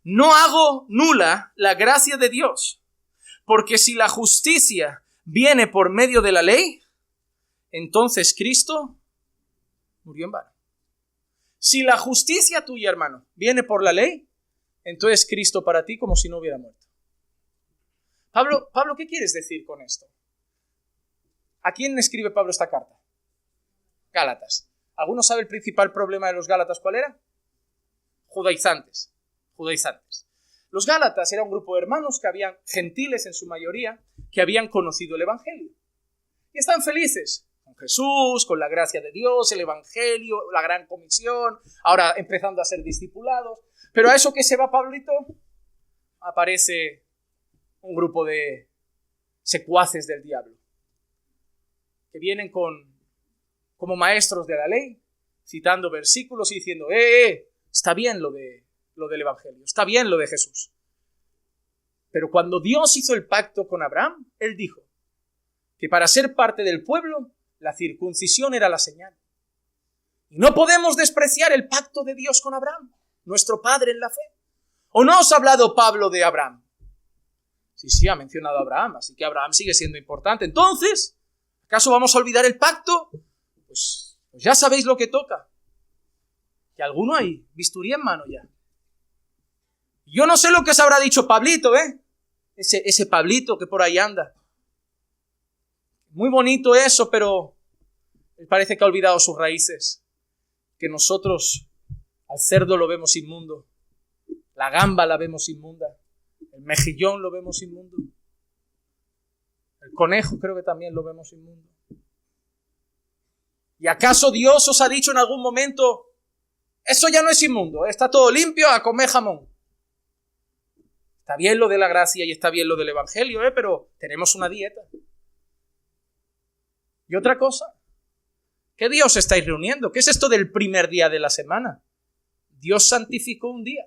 No hago nula la gracia de Dios, porque si la justicia viene por medio de la ley, entonces Cristo murió en vano. Si la justicia tuya, hermano, viene por la ley, entonces Cristo para ti como si no hubiera muerto. Pablo, ¿qué quieres decir con esto? ¿A quién escribe Pablo esta carta? Gálatas. ¿Alguno sabe el principal problema de los Gálatas cuál era? Judaizantes. Los Gálatas era un grupo de hermanos que habían, gentiles en su mayoría, que habían conocido el Evangelio. Y están felices con Jesús, con la gracia de Dios, el Evangelio, la gran comisión, ahora empezando a ser discipulados. Pero a eso que se va Pablito, aparece un grupo de secuaces del diablo, que vienen como maestros de la ley, citando versículos y diciendo, está bien lo del Evangelio, está bien lo de Jesús. Pero cuando Dios hizo el pacto con Abraham, Él dijo que para ser parte del pueblo, la circuncisión era la señal. Y no podemos despreciar el pacto de Dios con Abraham, nuestro padre en la fe. ¿O no os ha hablado Pablo de Abraham? Sí, ha mencionado a Abraham, así que Abraham sigue siendo importante. Entonces, ¿acaso vamos a olvidar el pacto? Pues ya sabéis lo que toca. Y alguno ahí, bisturí en mano ya. Yo no sé lo que os habrá dicho Pablito, ese Pablito que por ahí anda. Muy bonito eso, pero él parece que ha olvidado sus raíces. Que nosotros al cerdo lo vemos inmundo, la gamba la vemos inmunda, el mejillón lo vemos inmundo, el conejo creo que también lo vemos inmundo. ¿Y acaso Dios os ha dicho en algún momento, eso ya no es inmundo, está todo limpio, a comer jamón? Está bien lo de la gracia y está bien lo del evangelio, pero tenemos una dieta. Y otra cosa, ¿qué día os estáis reuniendo? ¿Qué es esto del primer día de la semana? Dios santificó un día.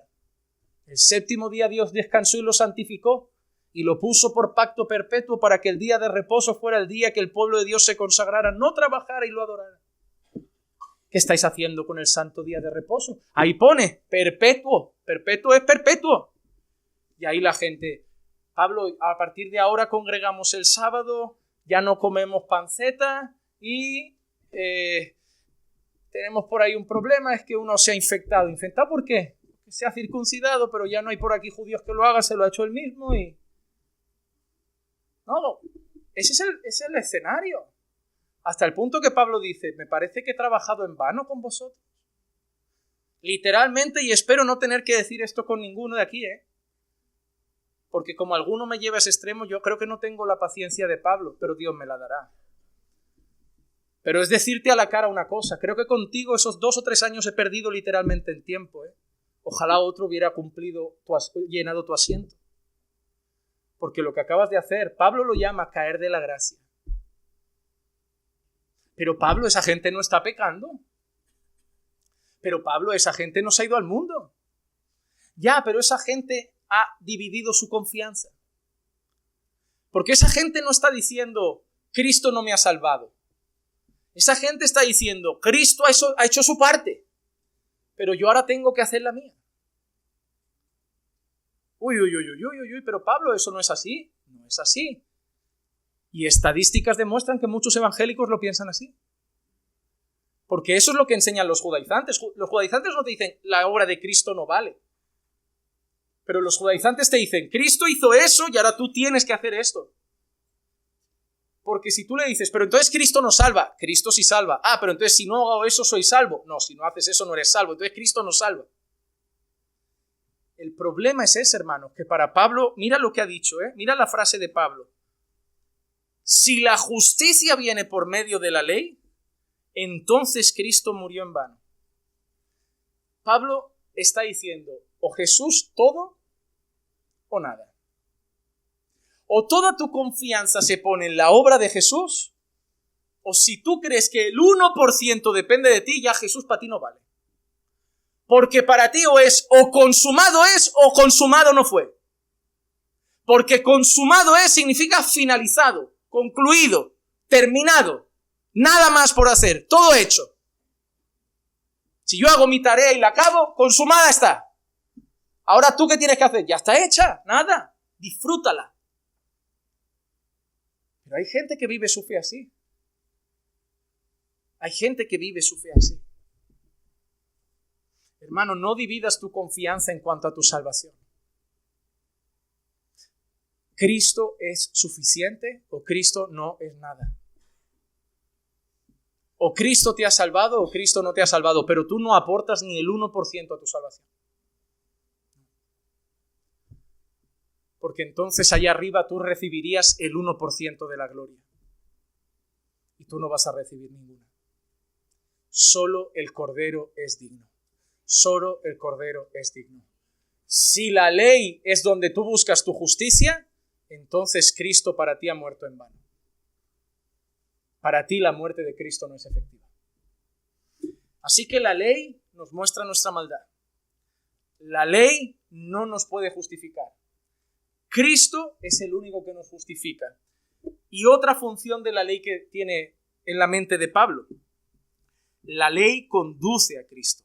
El séptimo día Dios descansó y lo santificó y lo puso por pacto perpetuo para que el día de reposo fuera el día que el pueblo de Dios se consagrara, no trabajara y lo adorara. ¿Qué estáis haciendo con el santo día de reposo? Ahí pone, perpetuo. Perpetuo es perpetuo. Y ahí la gente, Pablo, a partir de ahora congregamos el sábado, ya no comemos panceta y tenemos por ahí un problema, es que uno se ha infectado. ¿Infectado por qué? Que se ha circuncidado, pero ya no hay por aquí judíos que lo hagan, se lo ha hecho él mismo y... No, ese es el escenario. Hasta el punto que Pablo dice, me parece que he trabajado en vano con vosotros. Literalmente, y espero no tener que decir esto con ninguno de aquí, porque como alguno me lleva a ese extremo, yo creo que no tengo la paciencia de Pablo, pero Dios me la dará. Pero es decirte a la cara una cosa, creo que contigo esos 2 o 3 años he perdido literalmente en tiempo. Ojalá otro hubiera llenado tu asiento. Porque lo que acabas de hacer, Pablo lo llama caer de la gracia. Pero Pablo, esa gente no está pecando. Pero Pablo, esa gente no se ha ido al mundo. Ya, pero esa gente ha dividido su confianza. Porque esa gente no está diciendo, Cristo no me ha salvado. Esa gente está diciendo, Cristo ha hecho su parte, pero yo ahora tengo que hacer la mía. Uy, pero Pablo, eso no es así. No es así. Y estadísticas demuestran que muchos evangélicos lo piensan así. Porque eso es lo que enseñan los judaizantes. Los judaizantes no te dicen, la obra de Cristo no vale. Pero los judaizantes te dicen, Cristo hizo eso y ahora tú tienes que hacer esto. Porque si tú le dices, pero entonces Cristo no salva, Cristo sí salva. Ah, pero entonces si no hago eso soy salvo. No, si no haces eso no eres salvo. Entonces Cristo no salva. El problema es ese, hermano, que para Pablo, mira lo que ha dicho, mira la frase de Pablo. Si la justicia viene por medio de la ley, entonces Cristo murió en vano. Pablo está diciendo, o Jesús todo o nada. O toda tu confianza se pone en la obra de Jesús, o si tú crees que el 1% depende de ti, ya Jesús para ti no vale. Porque para ti o consumado es o consumado no fue. Porque consumado es significa finalizado, concluido, terminado, nada más por hacer, todo hecho. Si yo hago mi tarea y la acabo, consumada está. Ahora tú, ¿qué tienes que hacer? Ya está hecha, nada, disfrútala. Pero hay gente que vive su fe así. Hay gente que vive su fe así. Hermano, no dividas tu confianza en cuanto a tu salvación. ¿Cristo es suficiente o Cristo no es nada? O Cristo te ha salvado o Cristo no te ha salvado, pero tú no aportas ni el 1% a tu salvación. Porque entonces allá arriba tú recibirías el 1% de la gloria. Y tú no vas a recibir ninguna. Solo el Cordero es digno. Solo el Cordero es digno. Si la ley es donde tú buscas tu justicia, entonces Cristo para ti ha muerto en vano. Para ti la muerte de Cristo no es efectiva. Así que la ley nos muestra nuestra maldad. La ley no nos puede justificar. Cristo es el único que nos justifica. Y otra función de la ley que tiene en la mente de Pablo La ley conduce a Cristo.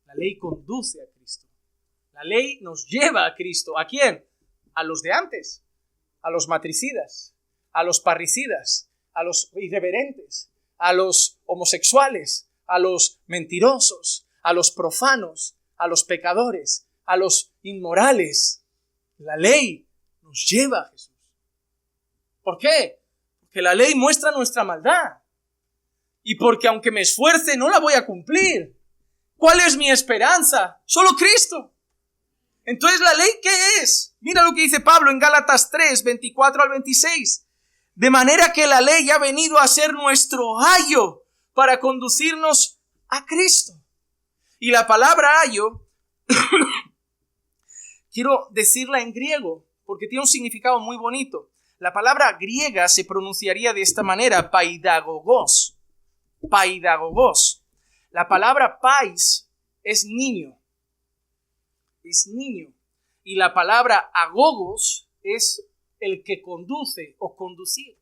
La ley conduce a Cristo. La ley nos lleva a Cristo. ¿A quién? A los de antes, a los matricidas, a los parricidas, a los irreverentes, a los homosexuales, a los mentirosos, a los profanos, a los pecadores, a los inmorales. La ley nos lleva a Jesús. ¿Por qué? Porque la ley muestra nuestra maldad. Y porque aunque me esfuerce, no la voy a cumplir. ¿Cuál es mi esperanza? Solo Cristo. Entonces, ¿la ley qué es? Mira lo que dice Pablo en Gálatas 3, 24 al 26. De manera que la ley ha venido a ser nuestro ayo para conducirnos a Cristo. Y la palabra ayo, quiero decirla en griego, porque tiene un significado muy bonito. La palabra griega se pronunciaría de esta manera, paidagogos. Paidagogos. La palabra pais es niño. Es niño. Y la palabra agogos es el que conduce o conducir.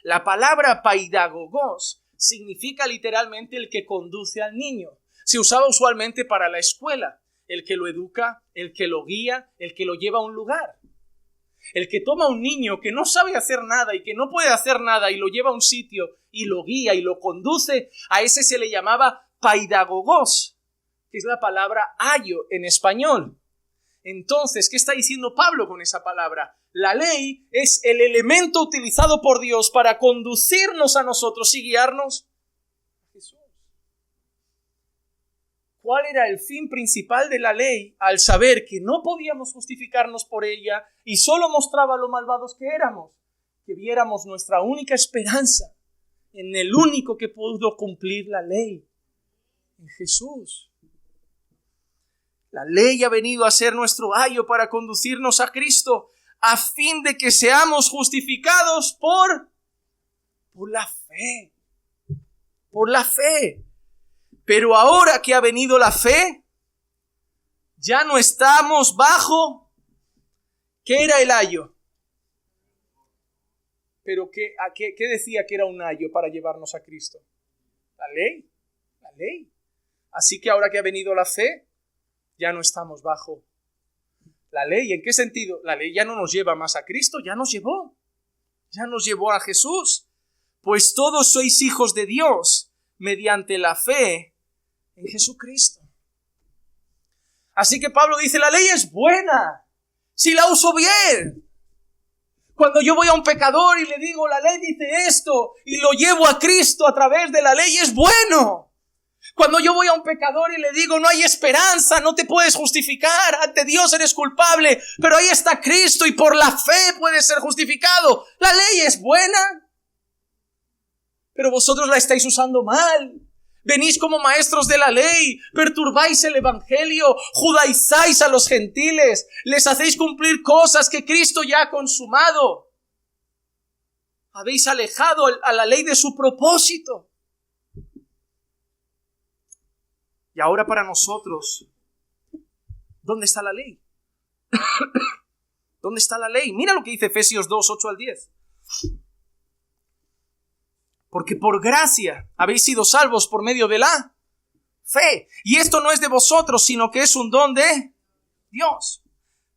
La palabra paidagogos significa literalmente el que conduce al niño. Se usaba usualmente para la escuela. El que lo educa, el que lo guía, el que lo lleva a un lugar. El que toma a un niño que no sabe hacer nada y que no puede hacer nada y lo lleva a un sitio y lo guía y lo conduce, a ese se le llamaba paidagogos, que es la palabra ayo en español. Entonces, ¿qué está diciendo Pablo con esa palabra? La ley es el elemento utilizado por Dios para conducirnos a nosotros y guiarnos a Jesús. ¿Cuál era el fin principal de la ley al saber que no podíamos justificarnos por ella y solo mostraba lo malvados que éramos? Que viéramos nuestra única esperanza en el único que pudo cumplir la ley, en Jesús. La ley ha venido a ser nuestro ayo para conducirnos a Cristo, a fin de que seamos justificados por la fe. Por la fe. Pero ahora que ha venido la fe, ya no estamos bajo. ¿Qué era el ayo? ¿Pero qué decía que era un ayo para llevarnos a Cristo? La ley. La ley. Así que ahora que ha venido la fe, ya no estamos bajo la ley. ¿En qué sentido? La ley ya no nos lleva más a Cristo, ya nos llevó a Jesús. Pues todos sois hijos de Dios mediante la fe en Jesucristo. Así que Pablo dice, la ley es buena si la uso bien. Cuando yo voy a un pecador y le digo, la ley dice esto, y lo llevo a Cristo a través de la ley, es bueno. Cuando yo voy a un pecador y le digo, no hay esperanza, no te puedes justificar, ante Dios eres culpable, pero ahí está Cristo y por la fe puedes ser justificado. La ley es buena, pero vosotros la estáis usando mal. Venís como maestros de la ley, perturbáis el evangelio, judaizáis a los gentiles, les hacéis cumplir cosas que Cristo ya ha consumado. Habéis alejado a la ley de su propósito. Y ahora para nosotros, ¿dónde está la ley? ¿Dónde está la ley? Mira lo que dice Efesios 2, 8 al 10. Porque por gracia habéis sido salvos por medio de la fe. Y esto no es de vosotros, sino que es un don de Dios.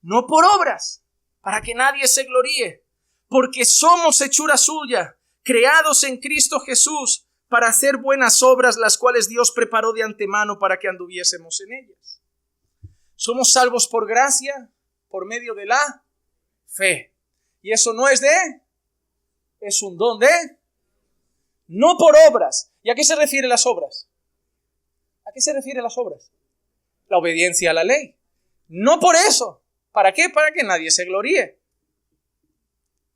No por obras, para que nadie se gloríe. Porque somos hechura suya, creados en Cristo Jesús, para hacer buenas obras, las cuales Dios preparó de antemano para que anduviésemos en ellas. Somos salvos por gracia, por medio de la fe. Y eso no es es un don de, no por obras. ¿Y a qué se refieren las obras? ¿A qué se refieren las obras? La obediencia a la ley. No por eso. ¿Para qué? Para que nadie se gloríe.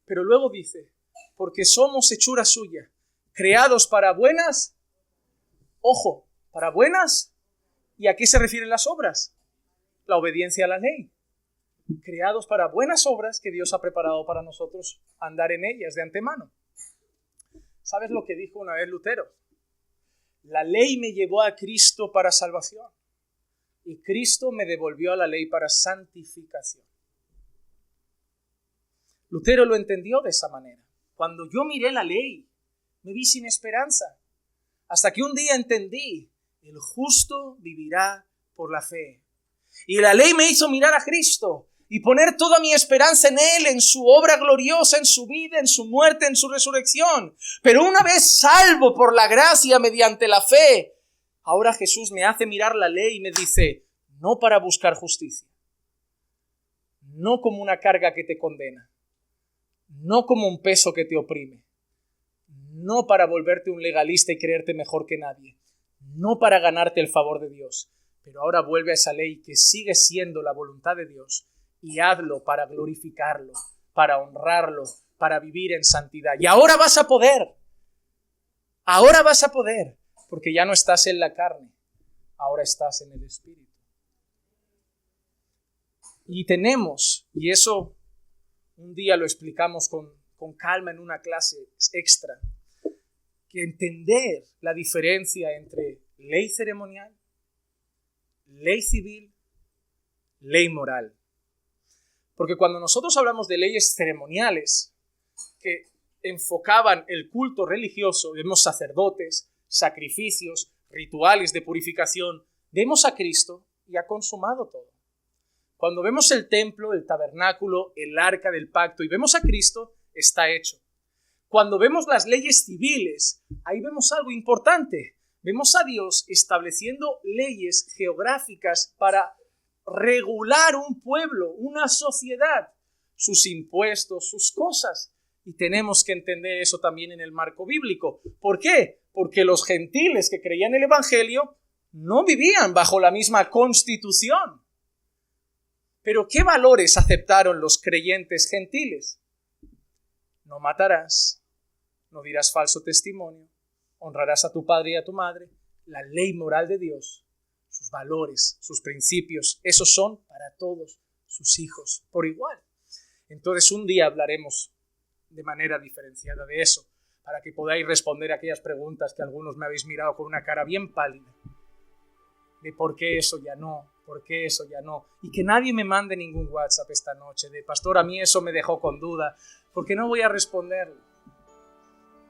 Pero luego dice, porque somos hechura suya, creados para buenas, ojo, para buenas. ¿Y a qué se refieren las obras? La obediencia a la ley. Creados para buenas obras que Dios ha preparado para nosotros andar en ellas de antemano. ¿Sabes lo que dijo una vez Lutero? La ley me llevó a Cristo para salvación y Cristo me devolvió a la ley para santificación. Lutero lo entendió de esa manera. Cuando yo miré la ley, me vi sin esperanza. hasta que un día entendí, el justo vivirá por la fe. Y la ley me hizo mirar a Cristo y poner toda mi esperanza en Él, en su obra gloriosa, en su vida, en su muerte, en su resurrección. Pero una vez salvo por la gracia mediante la fe, ahora Jesús me hace mirar la ley y me dice, no para buscar justicia, no como una carga que te condena, no como un peso que te oprime, no para volverte un legalista y creerte mejor que nadie, no para ganarte el favor de Dios, pero ahora vuelve a esa ley que sigue siendo la voluntad de Dios y hazlo para glorificarlo, para honrarlo, para vivir en santidad. Y ahora vas a poder, porque ya no estás en la carne, ahora estás en el Espíritu. Y tenemos, y eso un día lo explicamos con calma en una clase extra, que entender la diferencia entre ley ceremonial, ley civil, ley moral. Porque cuando nosotros hablamos de leyes ceremoniales que enfocaban el culto religioso, vemos sacerdotes, sacrificios, rituales de purificación, vemos a Cristo y ha consumado todo. Cuando vemos el templo, el tabernáculo, el arca del pacto y vemos a Cristo, está hecho. Cuando vemos las leyes civiles, ahí vemos algo importante. Vemos a Dios estableciendo leyes geográficas para regular un pueblo, una sociedad, sus impuestos, sus cosas. Y tenemos que entender eso también en el marco bíblico. ¿Por qué? Porque los gentiles que creían el Evangelio no vivían bajo la misma constitución. Pero ¿qué valores aceptaron los creyentes gentiles? No matarás, no dirás falso testimonio, honrarás a tu padre y a tu madre. La ley moral de Dios, sus valores, sus principios, esos son para todos sus hijos por igual. Entonces un día hablaremos de manera diferenciada de eso, para que podáis responder a aquellas preguntas que algunos me habéis mirado con una cara bien pálida, de por qué eso ya no, por qué eso ya no, y que nadie me mande ningún WhatsApp esta noche de pastor, a mí eso me dejó con duda, porque no voy a responder.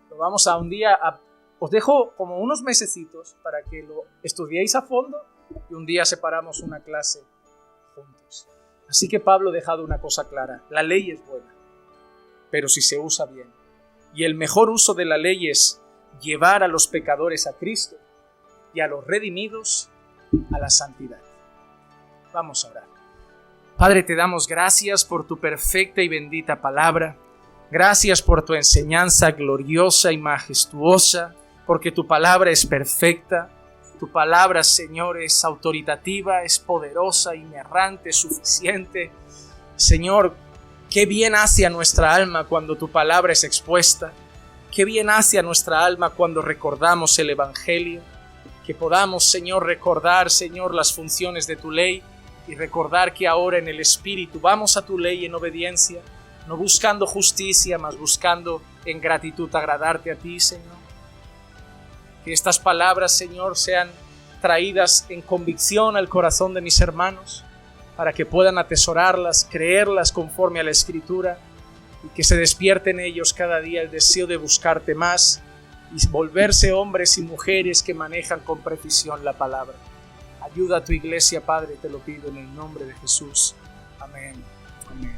Lo vamos a un día, os dejo como unos mesecitos para que lo estudiéis a fondo y un día separamos una clase juntos. Así que Pablo ha dejado una cosa clara, la ley es buena, pero si se usa bien. Y el mejor uso de la ley es llevar a los pecadores a Cristo y a los redimidos a la santidad. Vamos a orar. Padre, te damos gracias por tu perfecta y bendita palabra. Gracias por tu enseñanza gloriosa y majestuosa, porque tu palabra es perfecta. Tu palabra, Señor, es autoritativa, es poderosa, inerrante, suficiente. Señor, qué bien hace a nuestra alma cuando tu palabra es expuesta. Qué bien hace a nuestra alma cuando recordamos el Evangelio. Que podamos, Señor, recordar, Señor, las funciones de tu ley y recordar que ahora en el Espíritu vamos a tu ley en obediencia, no buscando justicia, mas buscando en gratitud agradarte a ti, Señor. Que estas palabras, Señor, sean traídas en convicción al corazón de mis hermanos, para que puedan atesorarlas, creerlas conforme a la Escritura, y que se despierte en ellos cada día el deseo de buscarte más y volverse hombres y mujeres que manejan con precisión la palabra. Ayuda a tu iglesia, Padre, te lo pido en el nombre de Jesús. Amén. Amén.